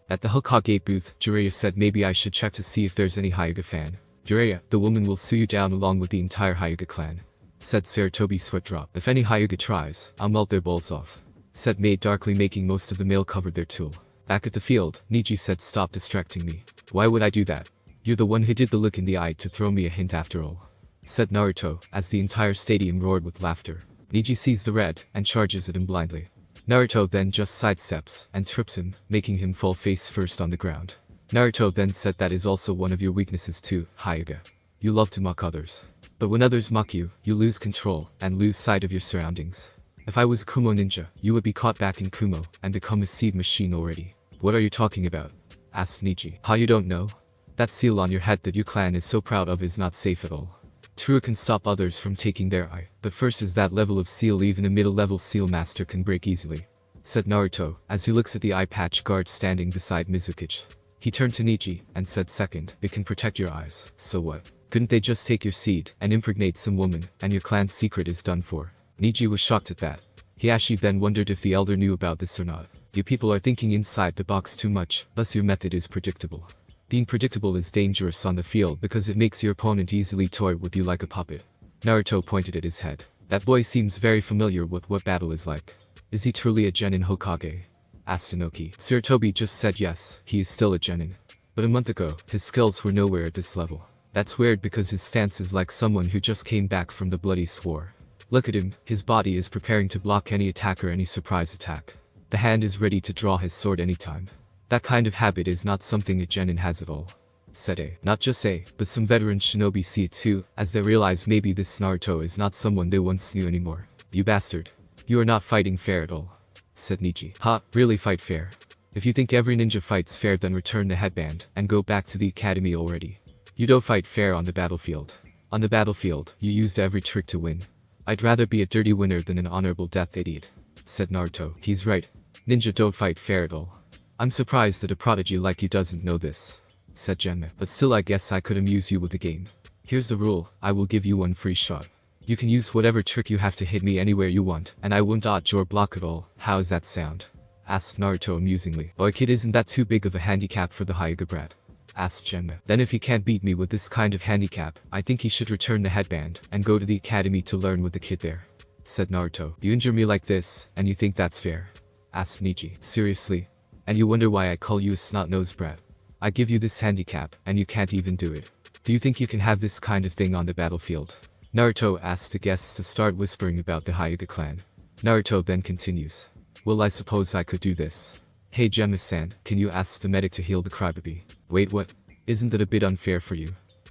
At the Hokage booth, Jiraiya said, maybe I should check to see if there's any Hyuga fan. Jiraiya, the woman will sue you down along with the entire Hyuga clan. Said Sarutobi sweat drop. If any Hyuga tries, I'll melt their balls off. Said maid darkly making most of the male covered their tool. Back at the field, Neji said stop distracting me. Why would I do that? You're the one who did the look in the eye to throw me a hint after all. Said Naruto, as the entire stadium roared with laughter. Neji sees the red, and charges at him blindly. Naruto then just sidesteps, and trips him, making him fall face first on the ground. Naruto then said that is also one of your weaknesses too, Hyuga. You love to mock others. But when others mock you, you lose control, and lose sight of your surroundings. If I was a Kumo ninja, you would be caught back in Kumo, and become a seed machine already. What are you talking about? Asked Neji. How you don't know? That seal on your head that your clan is so proud of is not safe at all. True can stop others from taking their eye, but first is that level of seal even a middle level seal master can break easily. Said Naruto, as he looks at the eye patch guard standing beside Mizukage. He turned to Neji, and said second, it can protect your eyes, so what? Couldn't they just take your seed, and impregnate some woman, and your clan's secret is done for? Neji was shocked at that. Hiashi then wondered if the elder knew about this or not. You people are thinking inside the box too much, thus your method is predictable. Being predictable is dangerous on the field because it makes your opponent easily toy with you like a puppet. Naruto pointed at his head. That boy seems very familiar with what battle is like. Is he truly a genin Hokage? Asked Inoki. Sarutobi just said yes, he is still a genin. But a month ago, his skills were nowhere at this level. That's weird because his stance is like someone who just came back from the bloody war. Look at him, his body is preparing to block any attack or any surprise attack. The hand is ready to draw his sword anytime. That kind of habit is not something a genin has at all. Said A. Not just A, but some veteran shinobi see it too, as they realize maybe this Naruto is not someone they once knew anymore. You bastard. You are not fighting fair at all. Said Neji. Ha, really fight fair. If you think every ninja fights fair then return the headband, and go back to the academy already. You don't fight fair on the battlefield. On the battlefield, you used every trick to win. I'd rather be a dirty winner than an honorable death idiot. Said Naruto. He's right. Ninja don't fight fair at all. I'm surprised that a prodigy like you doesn't know this. Said Genma. But still I guess I could amuse you with the game. Here's the rule, I will give you one free shot. You can use whatever trick you have to hit me anywhere you want, and I won't dodge or block at all. How does that sound? Asked Naruto amusingly. Oh kid, isn't that too big of a handicap for the Hyuga brat? Asked Genma. Then if he can't beat me with this kind of handicap, I think he should return the headband, and go to the academy to learn with the kid there. Said Naruto. You injure me like this, and you think that's fair? Asked Neji. Seriously? And you wonder why I call you a snot-nosed brat? I give you this handicap, and you can't even do it. Do you think you can have this kind of thing on the battlefield? Naruto asked the guests to start whispering about the Hyuga clan. Naruto then continues. Well, I suppose I could do this. Hey Genma-san, can you ask the medic to heal the crybaby? Wait, what? Isn't that a bit unfair for you?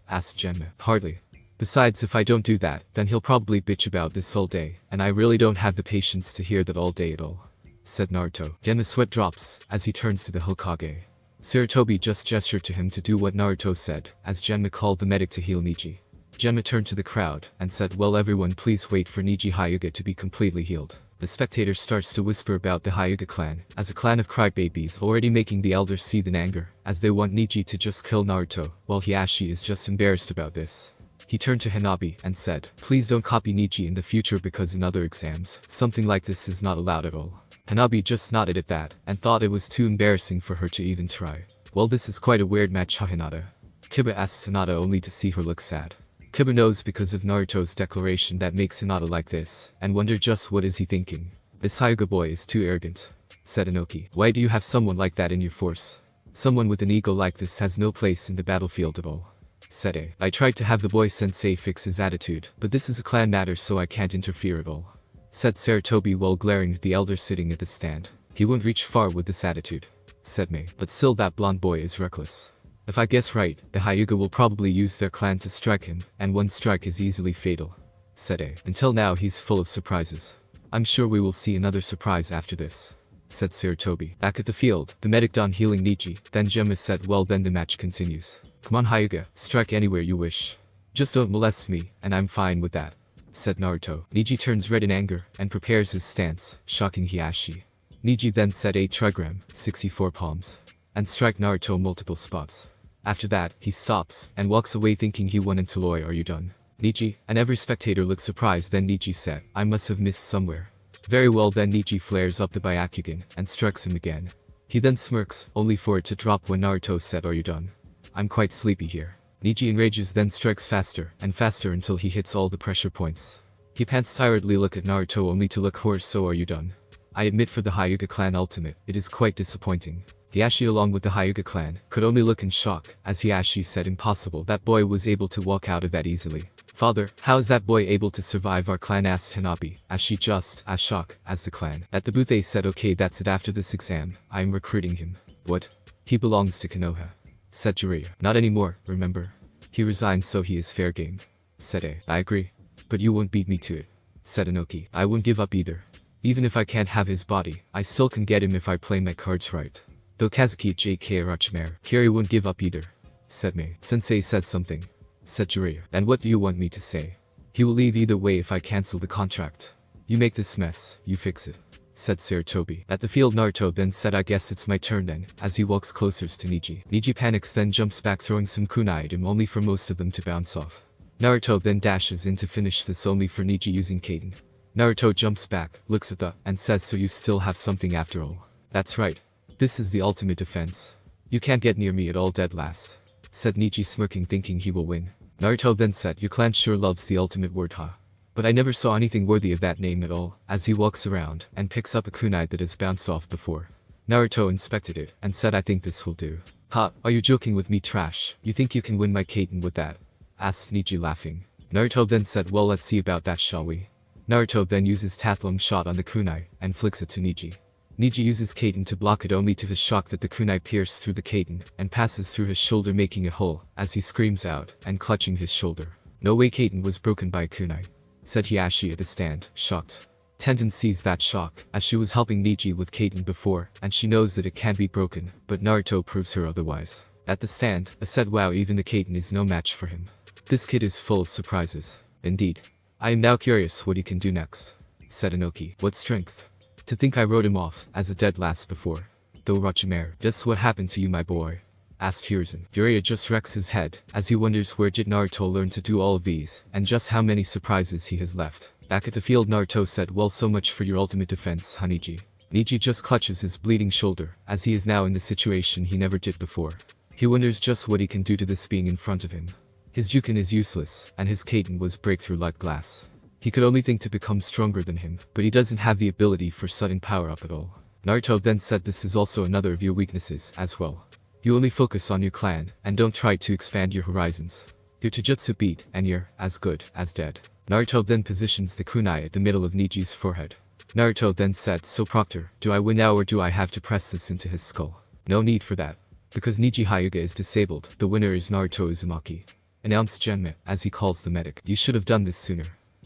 Asked Genma. Hardly. Besides, if I don't do that, then he'll probably bitch about this all day, and I really don't have the patience to hear that all day at all. Said Naruto. Genma's sweat drops, as he turns to the Hokage. Sarutobi just gestured to him to do what Naruto said, as Genma called the medic to heal Neji. Genma turned to the crowd, and said, well everyone please wait for Neji Hyuga to be completely healed. The spectator starts to whisper about the Hyuga clan, as a clan of crybabies already making the elders seethe in anger, as they want Neji to just kill Naruto, while Hiashi is just embarrassed about this. He turned to Hanabi, and said, please don't copy Neji in the future because in other exams, something like this is not allowed at all. Hanabi just nodded at that, and thought it was too embarrassing for her to even try. Well, this is quite a weird match, huh Hinata? Kiba asks Hinata only to see her look sad. Kiba knows because of Naruto's declaration that makes Hinata like this, and wonder just what is he thinking. This Hyuga boy is too arrogant. Said Inoki. Why do you have someone like that in your force? Someone with an ego like this has no place in the battlefield at all. Said A. I tried to have the boy sensei fix his attitude, but this is a clan matter so I can't interfere at all. Said Sarutobi while glaring at the elder sitting at the stand. He won't reach far with this attitude. Said Mei. But still that blonde boy is reckless. If I guess right, the Hyuga will probably use their clan to strike him, and one strike is easily fatal. Said A. Until now he's full of surprises. I'm sure we will see another surprise after this. Said Sarutobi. Back at the field, the medic done healing Neji, then Gemma said well then the match continues. Come on Hyuga, strike anywhere you wish. Just don't molest me, and I'm fine with that. Said Naruto. Neji turns red in anger, and prepares his stance, shocking Hiashi. Neji then said a trigram, 64 palms. And strike Naruto multiple spots. After that, he stops, and walks away thinking he won until oi are you done? Neji, and every spectator looks surprised then Neji said, I must have missed somewhere. Very well then Neji flares up the Byakugan, and strikes him again. He then smirks, only for it to drop when Naruto said are you done? I'm quite sleepy here. Neji enrages, then strikes faster and faster until he hits all the pressure points. He pants tiredly, look at Naruto only to look hoarse. So are you done? I admit for the Hyuga clan ultimate, it is quite disappointing. Hiashi along with the Hyuga clan could only look in shock, as Hiashi said impossible that boy was able to walk out of that easily. Father, how is that boy able to survive our clan, asked Hanabi, as she just as shocked as the clan. At the booth they said okay, that's it, after this exam, I am recruiting him. What? He belongs to Konoha, said Jiraiya. Not anymore, remember? He resigned, so he is fair game, said A. I agree. But you won't beat me to it, said Inoki. I won't give up either. Even if I can't have his body, I still can get him if I play my cards right. Though Kazuki J.K. Orochimaru, Kiri won't give up either, said Mei. Sensei says something, said Jiraiya. And what do you want me to say? He will leave either way if I cancel the contract. You make this mess, you fix it, said Sarutobi. At the field Naruto then said I guess it's my turn then, as he walks closer to Neji. Neji panics then jumps back throwing some kunai at him only for most of them to bounce off. Naruto then dashes in to finish this only for Neji using Kaden. Naruto jumps back, looks at the, and says so you still have something after all. That's right. This is the ultimate defense. You can't get near me at all, dead last, said Neji smirking thinking he will win. Naruto then said your clan sure loves the ultimate word, huh? But I never saw anything worthy of that name at all, as he walks around and picks up a kunai that has bounced off before. Naruto inspected it and said I think this will do. Ha, are you joking with me, trash? You think you can win my Kaden with that? Asked Neji laughing. Naruto then said well, let's see about that, shall we? Naruto then uses Tathlum shot on the kunai and flicks it to Neji. Neji uses Kaden to block it only to his shock that the kunai pierces through the Kaden and passes through his shoulder making a hole as he screams out and clutching his shoulder. No way Kaden was broken by a kunai, said Hiashi at the stand, shocked. Tenten sees that shock as she was helping Neji with Kaden before and she knows that it can't be broken, but Naruto proves her otherwise. At the stand, I said wow, even the Kaden is no match for him. This kid is full of surprises. Indeed. I am now curious what he can do next, said Inoki. What strength? To think I wrote him off as a dead last before. Though Orochimaru, just what happened to you, my boy? Asked Hiruzen. Jiraiya just wrecks his head as he wonders where did Naruto learn to do all of these and just how many surprises he has left. Back at the field Naruto said well, so much for your ultimate defense, Neji. Neji just clutches his bleeding shoulder as he is now in the situation he never did before. He wonders just what he can do to this being in front of him. His Juken is useless and his Kaden was breakthrough like glass. He could only think to become stronger than him, but he doesn't have the ability for sudden power up at all. Naruto then said this is also another of your weaknesses as well. You only focus on your clan and don't try to expand your horizons. Your Taijutsu beat and you're as good as dead. Naruto then positions the kunai at the middle of Neji's forehead. Naruto then said so Proctor, do I win now or do I have to press this into his skull? No need for that. Because Neji Hyuga is disabled, the winner is Naruto Uzumaki, announced Genma as he calls the medic. You should have done this sooner.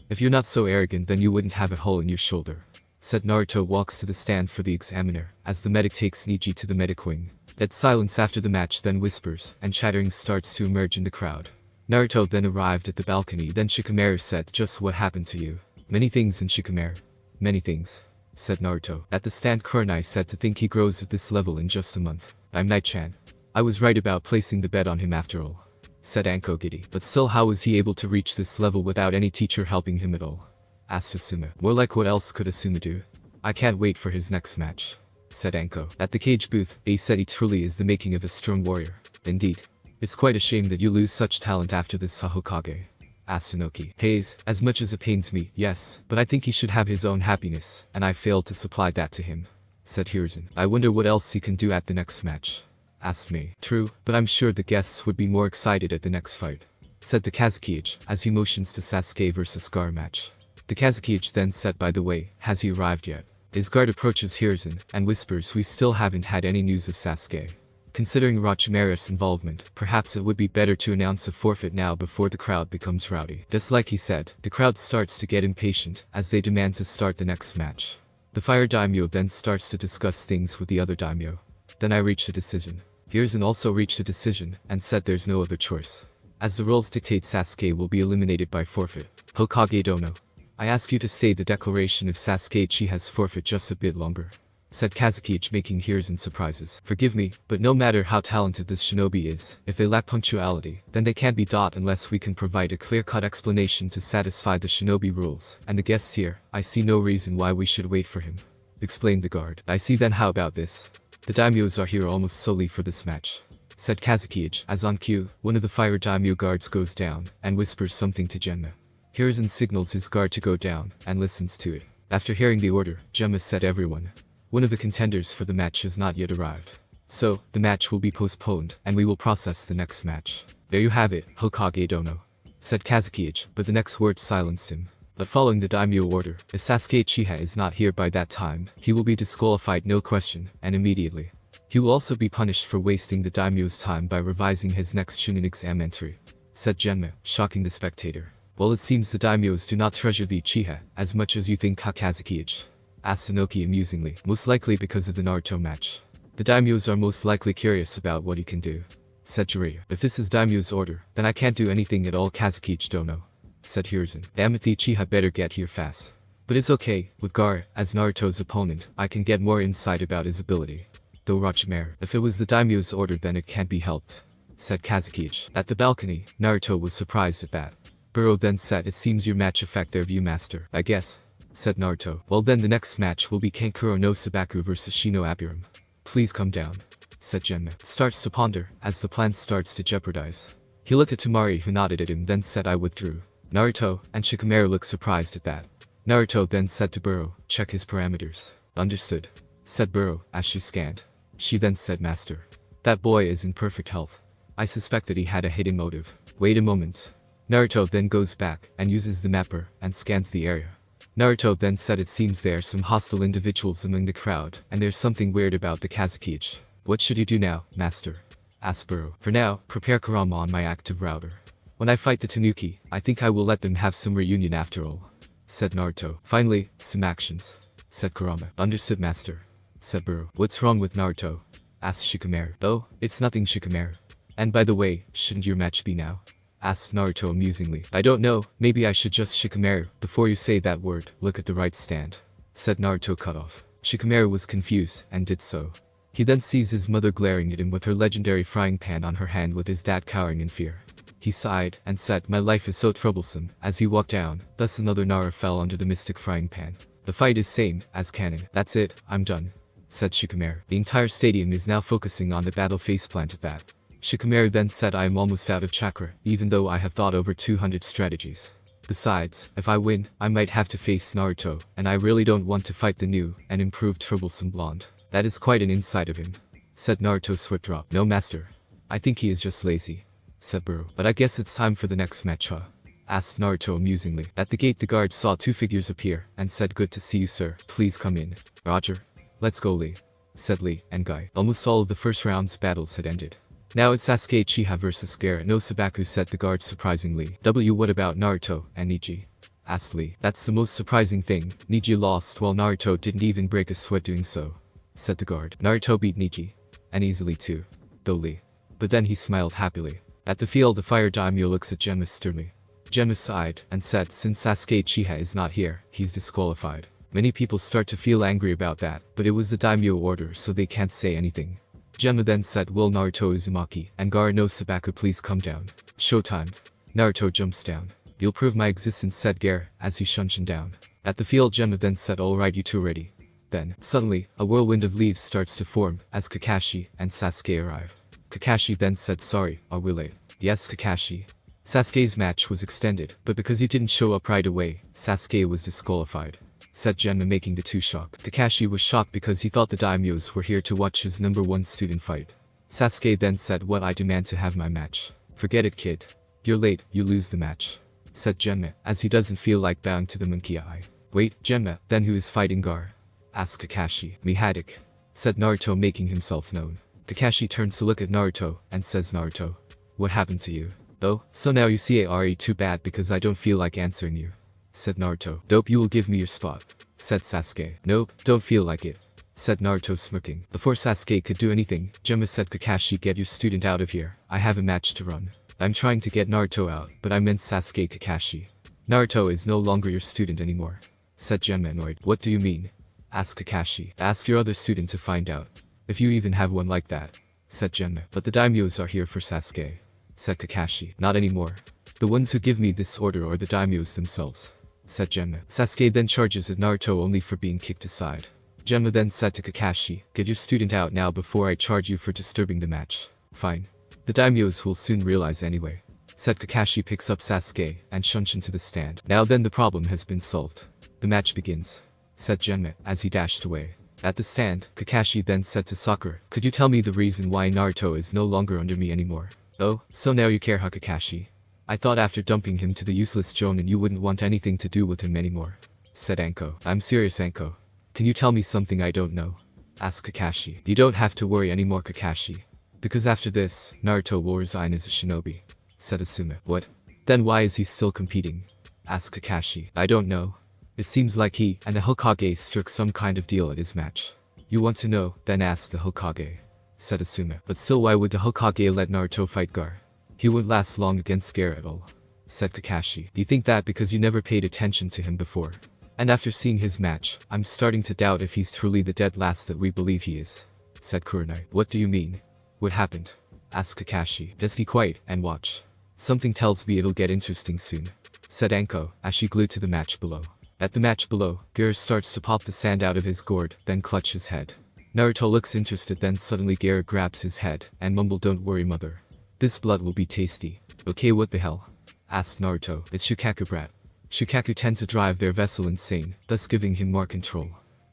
If you're not so arrogant then you wouldn't have a hole in your shoulder, said Naruto walks to the stand for the examiner as the medic takes Neji to the medic wing. Dead silence after the match, then whispers and chattering starts to emerge in the crowd. Naruto then arrived at the balcony, then Shikamaru said just what happened to you? Many things in Shikamaru. Many things, said Naruto. At the stand Kurenai said to think he grows at this level in just a month. I'm Night-chan. I was right about placing the bet on him after all, said Anko giddy. But still how was he able to reach this level without any teacher helping him at all? Asked Asuma. More like what else could Asuma do? I can't wait for his next match, said Anko. At the cage booth, Ace said he truly is the making of a strong warrior. Indeed. It's quite a shame that you lose such talent after this Hokage, asked Inoki. Hayes, as much as it pains me, yes, but I think he should have his own happiness, and I failed to supply that to him, said Hiruzen. I wonder what else he can do at the next match, asked Mei. True, but I'm sure the guests would be more excited at the next fight, said the Kazuki as he motions to Sasuke vs Gaara match. The Kazuki then said, by the way, has he arrived yet? His guard approaches Hiruzen and whispers, we still haven't had any news of Sasuke. Considering Orochimaru's involvement, perhaps it would be better to announce a forfeit now before the crowd becomes rowdy. Just like he said, the crowd starts to get impatient as they demand to start the next match. The fire daimyo then starts to discuss things with the other daimyo. Then I reached a decision. Hiruzen also reached a decision and said there's no other choice. As the rules dictate, Sasuke will be eliminated by forfeit. Hokage Dono, I ask you to stay the declaration if Sasuke has forfeit just a bit longer, said Kazuki making Hiruzen surprises. Forgive me, but no matter how talented this shinobi is, if they lack punctuality, then they can't be dot unless we can provide a clear-cut explanation to satisfy the shinobi rules. And the guests here, I see no reason why we should wait for him, explained the guard. I see, then how about this? The daimyos are here almost solely for this match. said Kazukiage, as on cue, one of the fire daimyo guards goes down, and whispers something to Genma. Hiruzen signals his guard to go down, and listens to it. After hearing the order, Genma said everyone. One of the contenders for the match has not yet arrived. So, the match will be postponed, and we will process the next match. There you have it, Hokage Dono, said Kazukiage, but the next word silenced him. But following the daimyo order, if Sasuke Uchiha is not here by that time, he will be disqualified no question, and immediately. He will also be punished for wasting the daimyo's time by revising his next Chunin exam entry, said Genma, shocking the spectator. Well, it seems the daimyos do not treasure the Uchiha as much as you think, Kazukiage, asked Inoki amusingly, most likely because of the Naruto match. The daimyos are most likely curious about what he can do, said Jiraiya. If this is daimyo's order, then I can't do anything at all, Kazukiage Dono, said Hiruzen. Damn it, the Uchiha better get here fast. But it's okay, with Gaara as Naruto's opponent, I can get more insight about his ability. Though Orochimaru, if it was the daimyo's order then it can't be helped, said Kazukiage. At the balcony, Naruto was surprised at that. Burrow then said, it seems your match affect their view, master. I guess, said Naruto. Well then the next match will be Kankuro no Sabaku vs Shino Abiram. Please come down, said Genma. Starts to ponder, as the plan starts to jeopardize. He looked at Temari who nodded at him then said I withdrew. Naruto and Shikamaru looked surprised at that. Naruto then said to Burrow, check his parameters. Understood, said Burrow, as she scanned. She then said, master. That boy is in perfect health. I suspect that he had a hidden motive. Wait a moment. Naruto then goes back and uses the mapper and scans the area. Naruto then said it seems there are some hostile individuals among the crowd, and there's something weird about the Kazukiage. What should you do now, master? Asked Burrow. For now, prepare Kurama on my active router. When I fight the Tanuki, I think I will let them have some reunion after all, said Naruto. Finally, some actions, said Kurama. Understood, master, said Burrow. What's wrong with Naruto? Asked Shikamaru. Oh, it's nothing, Shikamaru. And by the way, shouldn't your match be now? Asked Naruto amusingly. I don't know, maybe I should just Shikamaru. Before you say that word, look at the right stand, said Naruto cut off. Shikamaru was confused, and did so. He then sees his mother glaring at him with her legendary frying pan on her hand with his dad cowering in fear. He sighed, and said, my life is so troublesome, as he walked down, thus another Nara fell under the mystic frying pan. The fight is same, as canon. That's it, I'm done, said Shikamaru. The entire stadium is now focusing on the battle faceplant at that. Shikamaru then said I am almost out of chakra, even though I have thought over 200 strategies. Besides, if I win, I might have to face Naruto, and I really don't want to fight the new and improved troublesome blonde. That is quite an insight of him, said Naruto swift drop. No master. I think he is just lazy, said Burrow. But I guess it's time for the next match, huh? Asked Naruto amusingly. At the gate the guard saw two figures appear, and said good to see you sir, please come in. Roger. Let's go Lee, said Lee and Guy. Almost all of the first round's battles had ended. Now it's Sasuke Uchiha vs Gaara no Sabaku, said the guard surprisingly. What about Naruto and Neji? Asked Lee. That's the most surprising thing, Neji lost while Naruto didn't even break a sweat doing so, said the guard. Naruto beat Neji. And easily too, though Lee. But then he smiled happily. At the field the fire daimyo looks at Genma sternly. Genma sighed, and said since Sasuke Uchiha is not here, he's disqualified. Many people start to feel angry about that, but it was the daimyo order so they can't say anything. Genma then said will Naruto Uzumaki and Gaara no Sabaku please come down. Showtime. Naruto jumps down. You'll prove my existence, said Gaara, as he shunshin down. At the field Genma then said alright you two ready. Then, suddenly, a whirlwind of leaves starts to form as Kakashi and Sasuke arrive. Kakashi then said sorry, are we late? Yes Kakashi. Sasuke's match was extended, but because he didn't show up right away, Sasuke was disqualified, said Genma, making the two shocked. Kakashi was shocked because he thought the daimyos were here to watch his #1 student fight. Sasuke then said what I demand to have my match. Forget it kid. You're late, you lose the match, said Genma, as he doesn't feel like bowing to the monkey eye. Wait, Genma, then who is fighting Gaara? Asked Kakashi. Me Haddock, said Naruto, making himself known. Kakashi turns to look at Naruto, and says Naruto, what happened to you? Oh, so now you see Ari too bad because I don't feel like answering you, said Naruto. Dope, you will give me your spot, said Sasuke. Nope, don't feel like it, said Naruto smirking. Before Sasuke could do anything, Genma said Kakashi get your student out of here, I have a match to run. I'm trying to get Naruto out, but I meant Sasuke Kakashi. Naruto is no longer your student anymore, said Genma annoyed. What do you mean? Asked Kakashi. Ask your other student to find out. If you even have one like that, said Genma. But the daimyos are here for Sasuke, said Kakashi. Not anymore. The ones who give me this order are the daimyos themselves, said Genma. Sasuke then charges at Naruto only for being kicked aside. Genma then said to Kakashi, get your student out now before I charge you for disturbing the match. Fine. The daimyos will soon realize anyway. Said Kakashi picks up Sasuke and shunshin to the stand. Now then the problem has been solved. The match begins. Said Genma as he dashed away. At the stand, Kakashi then said to Sakura, could you tell me the reason why Naruto is no longer under me anymore? Oh, so now you care, huh, Kakashi? I thought after dumping him to the useless Jonin you wouldn't want anything to do with him anymore. Said Anko. I'm serious, Anko. Can you tell me something I don't know? Asked Kakashi. You don't have to worry anymore, Kakashi. Because after this, Naruto will resign as a shinobi. Said Asuma. What? Then why is he still competing? Asked Kakashi. I don't know. It seems like he and the Hokage struck some kind of deal at his match. You want to know? Then ask the Hokage. Said Asuma. But still, why would the Hokage let Naruto fight Gaara? He wouldn't last long against Gaara at all. Said Kakashi. You think that because you never paid attention to him before? And after seeing his match, I'm starting to doubt if he's truly the dead last that we believe he is. Said Kurenai. What do you mean? What happened? Asked Kakashi. Just be quiet and watch. Something tells me it'll get interesting soon. Said Anko as she glued to the match below. At the match below, Gaara starts to pop the sand out of his gourd, then clutch his head. Naruto looks interested, then suddenly Gaara grabs his head and mumbled, don't worry mother. This blood will be tasty. Okay, what the hell? Asked Naruto. It's Shukaku brat. Shukaku tend to drive their vessel insane, thus giving him more control.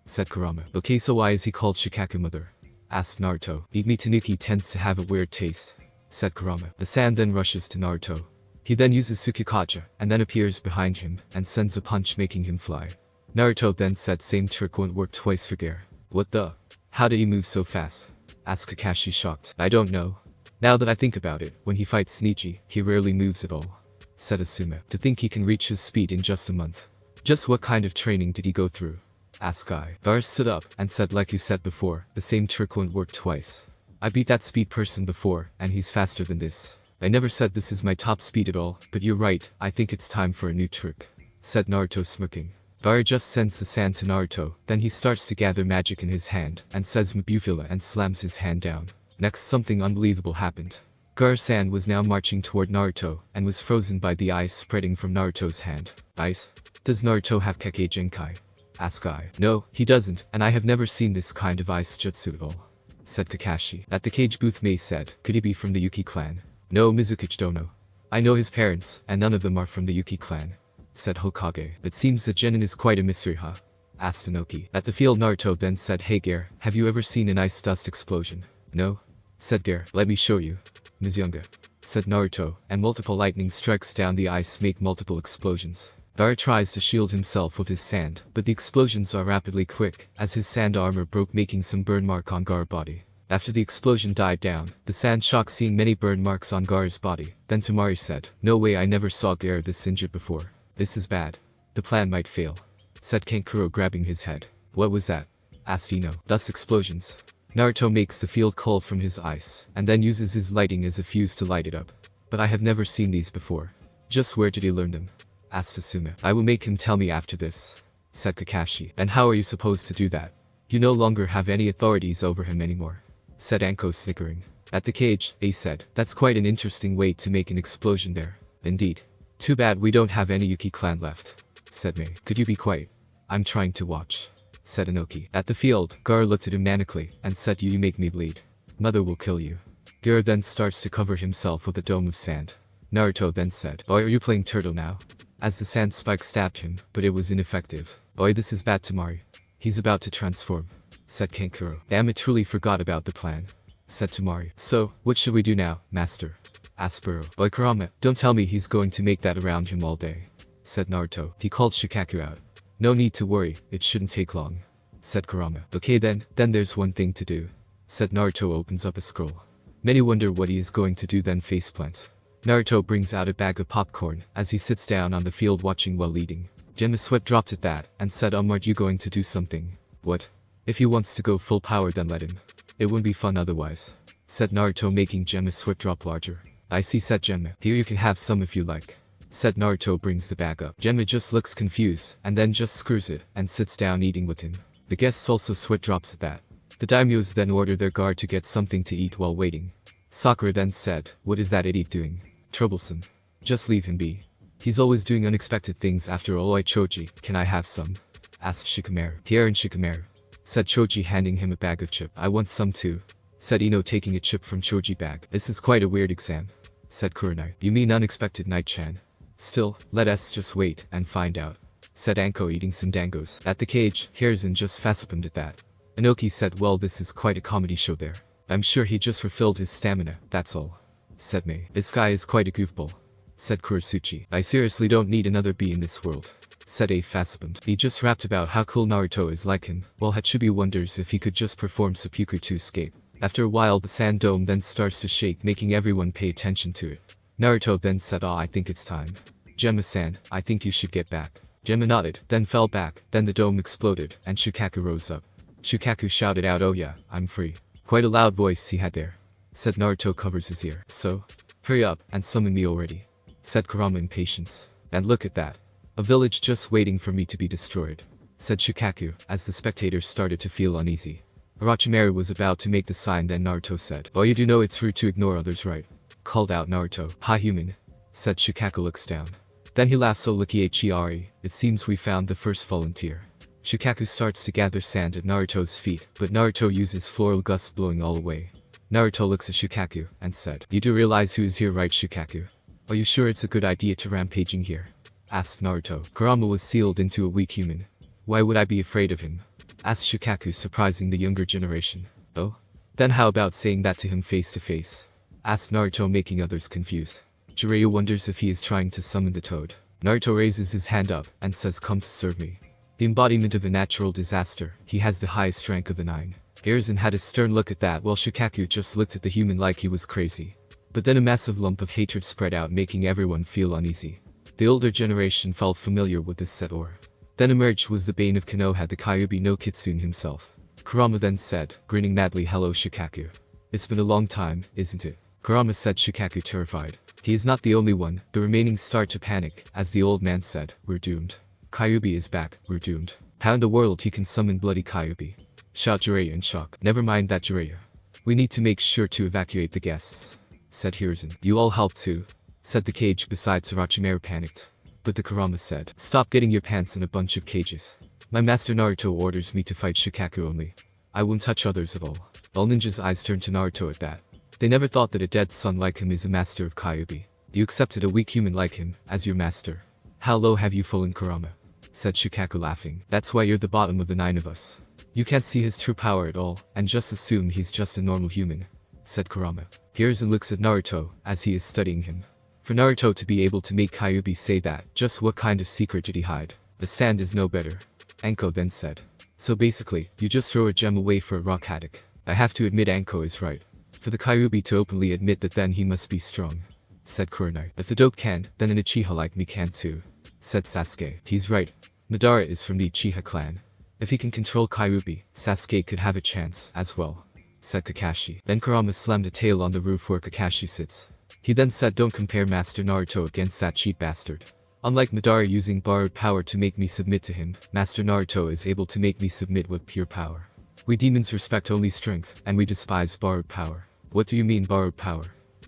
Said Kurama. Okay, so why is he called Shukaku mother? Asked Naruto. Eat me Tanuki tends to have a weird taste. Said Kurama. The sand then rushes to Naruto. He then uses Tsukikaja, and then appears behind him, and sends a punch making him fly. Naruto then said same trick won't work twice for Gaara. What the? How did he move so fast? Asked Kakashi shocked. I don't know. Now that I think about it, when he fights Neji, he rarely moves at all. Said Asuma. To think he can reach his speed in just a month. Just what kind of training did he go through? Asked Guy. Gaara stood up, and said like you said before, the same trick won't work twice. I beat that speed person before, and he's faster than this. I never said this is my top speed at all, but you're right, I think it's time for a new trick. Said Naruto smirking. Gaara just sends the sand to Naruto, then he starts to gather magic in his hand, and says Mabufila and slams his hand down. Next something unbelievable happened. Gaara-san was now marching toward Naruto, and was frozen by the ice spreading from Naruto's hand. Ice? Does Naruto have Kekkei Genkai? Asked Guy. No, he doesn't, and I have never seen this kind of ice jutsu at all. Said Kakashi. At the cage booth Mei said, could he be from the Yuki clan? No, Mizukichi don't know. I know his parents, and none of them are from the Yuki clan. Said Hokage. It seems that Genin is quite a mystery, huh? Asked Inoki. At the field Naruto then said, hey Gaara, have you ever seen an ice dust explosion? No? Said Gaara. Let me show you. Mizunga. Said Naruto, and multiple lightning strikes down the ice make multiple explosions. Gaara tries to shield himself with his sand, but the explosions are rapidly quick, as his sand armor broke making some burn mark on Gaara's body. After the explosion died down, the sand shocked seeing many burn marks on Gaara's body. Then Temari said, no way, I never saw Gaara this injured before. This is bad. The plan might fail. Said Kankuro grabbing his head. What was that? Asked Ino. Thus explosions. Naruto makes the field cold from his ice, and then uses his lighting as a fuse to light it up. But I have never seen these before. Just where did he learn them? Asked Asuma. I will make him tell me after this. Said Kakashi. And how are you supposed to do that? You no longer have any authorities over him anymore. Said Anko snickering. At the cage, A said, that's quite an interesting way to make an explosion there. Indeed. Too bad we don't have any Yuki clan left. Said Mei. Could you be quiet? I'm trying to watch. Said Inoki. At the field, Gaara looked at him manically, and said you make me bleed. Mother will kill you. Gaara then starts to cover himself with a dome of sand. Naruto then said, Oi, are you playing turtle now? As the sand spike stabbed him, but it was ineffective. Oi, this is bad Temari. He's about to transform. Said Kankuro. Damn, it truly forgot about the plan. Said Temari. So, what should we do now, master? Asked Buro. Oi Kurama, don't tell me he's going to make that around him all day. Said Naruto. He called Shukaku out. No need to worry, it shouldn't take long. Said Kurama. Okay then there's one thing to do. Said Naruto opens up a scroll. Many wonder what he is going to do then faceplant. Naruto brings out a bag of popcorn, as he sits down on the field watching while eating. Gemma sweat dropped at that, and said aren't you going to do something? What? If he wants to go full power then let him. It wouldn't be fun otherwise. Said Naruto making Gemma's sweat drop larger. I see, said Gemma. Here you can have some if you like. Said Naruto brings the bag up. Gemma just looks confused, and then just screws it, and sits down eating with him. The guests also sweat drops at that. The daimyos then order their guard to get something to eat while waiting. Sakura then said, what is that idiot doing? Troublesome. Just leave him be. He's always doing unexpected things after all. Oi Choji, can I have some? Asked Shikamaru. Here and Shikamaru. Said Choji handing him a bag of chip. I want some too. said Ino taking a chip from Choji bag. This is quite a weird exam, said Kurenai. You mean unexpected Night-chan? Still, let us just wait and find out, said Anko eating some dangos. At the cage, Hiruzen just facepalmed at that. Inoki said, well, this is quite a comedy show there. I'm sure he just refilled his stamina, that's all, said Mei. This guy is quite a goofball, said Kurisuchi. I seriously don't need another bee in this world, said A facepalmed. He just rapped about how cool Naruto is like him, while Hachibi wonders if he could just perform seppuku to escape. After a while the sand dome then starts to shake, making everyone pay attention to it. Naruto then said, I think it's time. Gemma-san, I think you should get back. Gemma nodded, then fell back, then the dome exploded, and Shukaku rose up. Shukaku shouted out, oh yeah, I'm free. Quite a loud voice he had there, said Naruto covers his ear. So? Hurry up, and summon me already, said Kurama in patience. And look at that. A village just waiting for me to be destroyed, said Shukaku, as the spectators started to feel uneasy. Orochimaru was about to make the sign, then Naruto said, oh, you do know it's rude to ignore others, right? Called out Naruto. Ha, human, said Shukaku. Looks down. Then he laughs. So lucky Hiari, it seems we found the first volunteer. Shukaku starts to gather sand at Naruto's feet, but Naruto uses floral gusts blowing all away. Naruto looks at Shukaku and said, you do realize who is here, right, Shukaku? Are you sure it's a good idea to rampaging here? Asked Naruto. Kurama was sealed into a weak human. Why would I be afraid of him? Asked Shukaku, surprising the younger generation. Oh? Then how about saying that to him face to face? Asked Naruto, making others confused. Jiraiya wonders if he is trying to summon the toad. Naruto raises his hand up and says, come to serve me. The embodiment of a natural disaster, he has the highest rank of the 9. Hiruzen had a stern look at that, while Shukaku just looked at the human like he was crazy. But then a massive lump of hatred spread out, making everyone feel uneasy. The older generation felt familiar with this set or. Then emerged was the bane of Konoha, the Kyubi no Kitsune himself. Kurama then said, grinning madly, hello Shukaku. It's been a long time, isn't it? Kurama said, Shukaku terrified. He is not the only one, the remaining start to panic, as the old man said, we're doomed. Kyubi is back, we're doomed. How in the world he can summon bloody Kyubi? Shout Jiraiya in shock. Never mind that, Jiraiya. We need to make sure to evacuate the guests, said Hiruzen. You all help too, said the cage besides Orochimaru panicked. But the Kurama said, stop getting your pants in a bunch of cages. My master Naruto orders me to fight Shukaku only. I won't touch others at all. All ninjas' eyes turned to Naruto at that. They never thought that a dead son like him is a master of Kyubi. You accepted a weak human like him as your master. How low have you fallen, Kurama? Said Shukaku laughing. That's why you're the bottom of the 9 of us. You can't see his true power at all, and just assume he's just a normal human, said Kurama. Hiruzen looks at Naruto as he is studying him. For Naruto to be able to make Kyubi say that, just what kind of secret did he hide? The stand is no better. Anko then said. So basically, you just throw a gem away for a rock haddock. I have to admit Anko is right. For the Kyubi to openly admit that, then he must be strong, said Kurenai. If the dope can, then an Uchiha like me can too, said Sasuke. He's right. Madara is from the Uchiha clan. If he can control Kyubi, Sasuke could have a chance as well, said Kakashi. Then Kurama slammed a tail on the roof where Kakashi sits. He then said, don't compare Master Naruto against that cheat bastard. Unlike Madara using borrowed power to make me submit to him, Master Naruto is able to make me submit with pure power. We demons respect only strength, and we despise borrowed power. What do you mean borrowed power?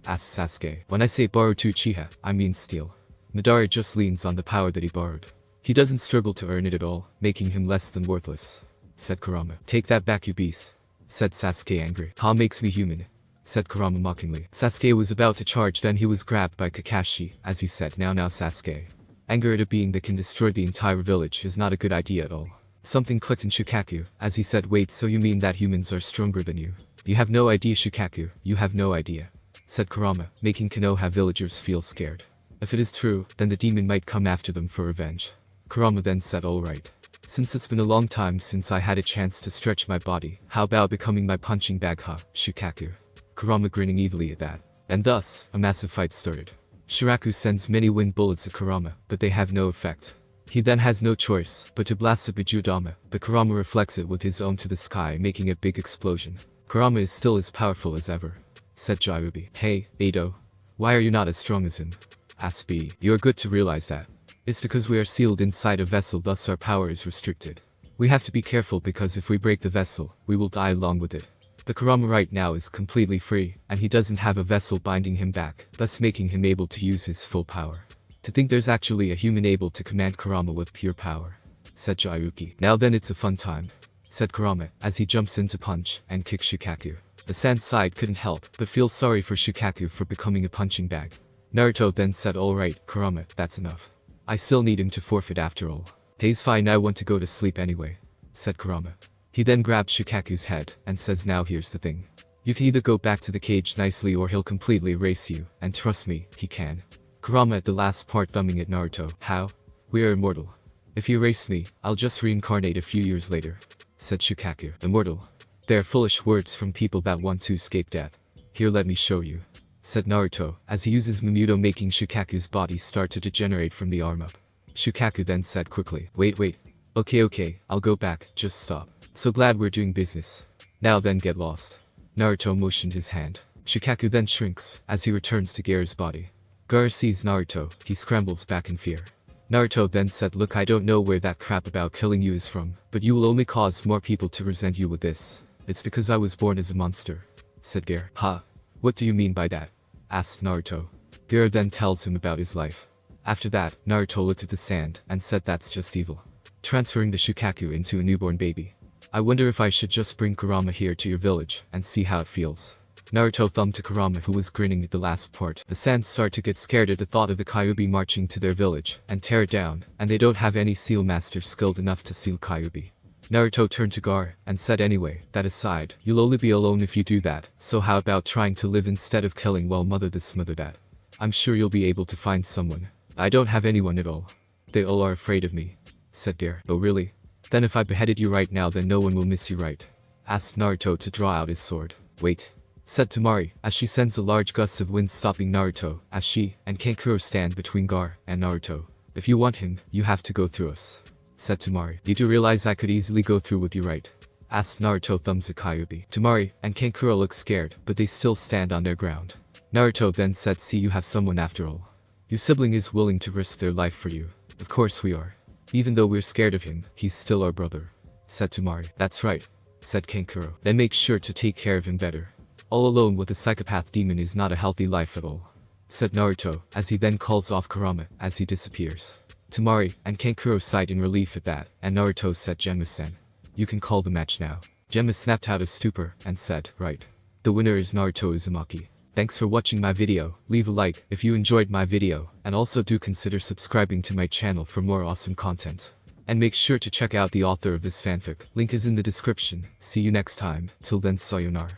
Asked Sasuke. When I say borrow to Uchiha, I mean steal. Madara just leans on the power that he borrowed. He doesn't struggle to earn it at all, making him less than worthless, said Kurama. Take that back, you beast, said Sasuke angry. Ha, makes me human, said Kurama mockingly. Sasuke was about to charge, then he was grabbed by Kakashi as he said, now Sasuke. Anger at a being that can destroy the entire village is not a good idea at all. Something clicked in Shukaku as he said, wait, so you mean that humans are stronger than you? You have no idea, Shukaku, you have no idea, said Kurama, making Konoha villagers feel scared. If it is true, then the demon might come after them for revenge. Kurama then said, alright. Since it's been a long time since I had a chance to stretch my body, how about becoming my punching bag, huh, Shukaku? Kurama grinning evilly at that. And thus, a massive fight started. Shiraku sends many wind bullets at Kurama, but they have no effect. He then has no choice but to blast a Bijudama, but Kurama reflects it with his own to the sky, making a big explosion. Kurama is still as powerful as ever, said Jaiubi. Hey, Edo. Why are you not as strong as him? Asked B. You are good to realize that. It's because we are sealed inside a vessel, thus our power is restricted. We have to be careful because if we break the vessel, we will die along with it. But Kurama right now is completely free, and he doesn't have a vessel binding him back, thus making him able to use his full power. To think there's actually a human able to command Kurama with pure power, said Jayuki. Now then it's a fun time, said Kurama as he jumps in to punch and kick Shukaku. The San side couldn't help but feel sorry for Shukaku for becoming a punching bag. Naruto then said, alright, Kurama, that's enough. I still need him to forfeit after all. He's fine, I want to go to sleep anyway, said Kurama. He then grabbed Shukaku's head and says, now here's the thing. You can either go back to the cage nicely or he'll completely erase you, and trust me, he can. Kurama at the last part thumbing at Naruto. How? We are immortal. If you erase me, I'll just reincarnate a few years later, said Shukaku. Immortal? They are foolish words from people that want to escape death. Here, let me show you, said Naruto, as he uses Mamuto, making Shukaku's body start to degenerate from the arm up. Shukaku then said quickly, wait. Okay, I'll go back, just stop. So glad we're doing business. Now then get lost. Naruto motioned his hand. Shukaku then shrinks, as he returns to Gaara's body. Gaara sees Naruto, he scrambles back in fear. Naruto then said, look, I don't know where that crap about killing you is from, but you will only cause more people to resent you with this. It's because I was born as a monster, said Gaara. Ha? What do you mean by that? Asked Naruto. Gaara then tells him about his life. After that, Naruto looked at the sand and said, that's just evil. Transferring the Shukaku into a newborn baby. I wonder if I should just bring Kurama here to your village and see how it feels. Naruto thumbed to Kurama, who was grinning at the last part. The Sand start to get scared at the thought of the Kyubi marching to their village and tear it down, and they don't have any seal master skilled enough to seal Kyubi. Naruto turned to Gaara and said, anyway, that aside, you'll only be alone if you do that, so how about trying to live instead of killing? Well, mother this mother that. I'm sure you'll be able to find someone. I don't have anyone at all. They all are afraid of me, said Gaara. Oh really? Then if I beheaded you right now, then no one will miss you, right? Asked Naruto to draw out his sword. Wait, said Temari, as she sends a large gust of wind stopping Naruto, as she and Kankuro stand between Gaara and Naruto. If you want him, you have to go through us, said Temari. You do realize I could easily go through with you, right? Asked Naruto thumbs at Kyubi. Temari and Kankuro look scared, but they still stand on their ground. Naruto then said, see, you have someone after all. Your sibling is willing to risk their life for you. Of course we are. Even though we're scared of him, he's still our brother, said Temari. That's right, said Kankuro. Then make sure to take care of him better. All alone with a psychopath demon is not a healthy life at all, said Naruto, as he then calls off Kurama as he disappears. Temari and Kankuro sighed in relief at that, and Naruto said, Genma-sen, you can call the match now. Genma snapped out of stupor and said, right. The winner is Naruto Uzumaki. Thanks for watching my video. Leave a like if you enjoyed my video, and also do consider subscribing to my channel for more awesome content. And make sure to check out the author of this fanfic. Link is in the description. See you next time. Till then, sayonara.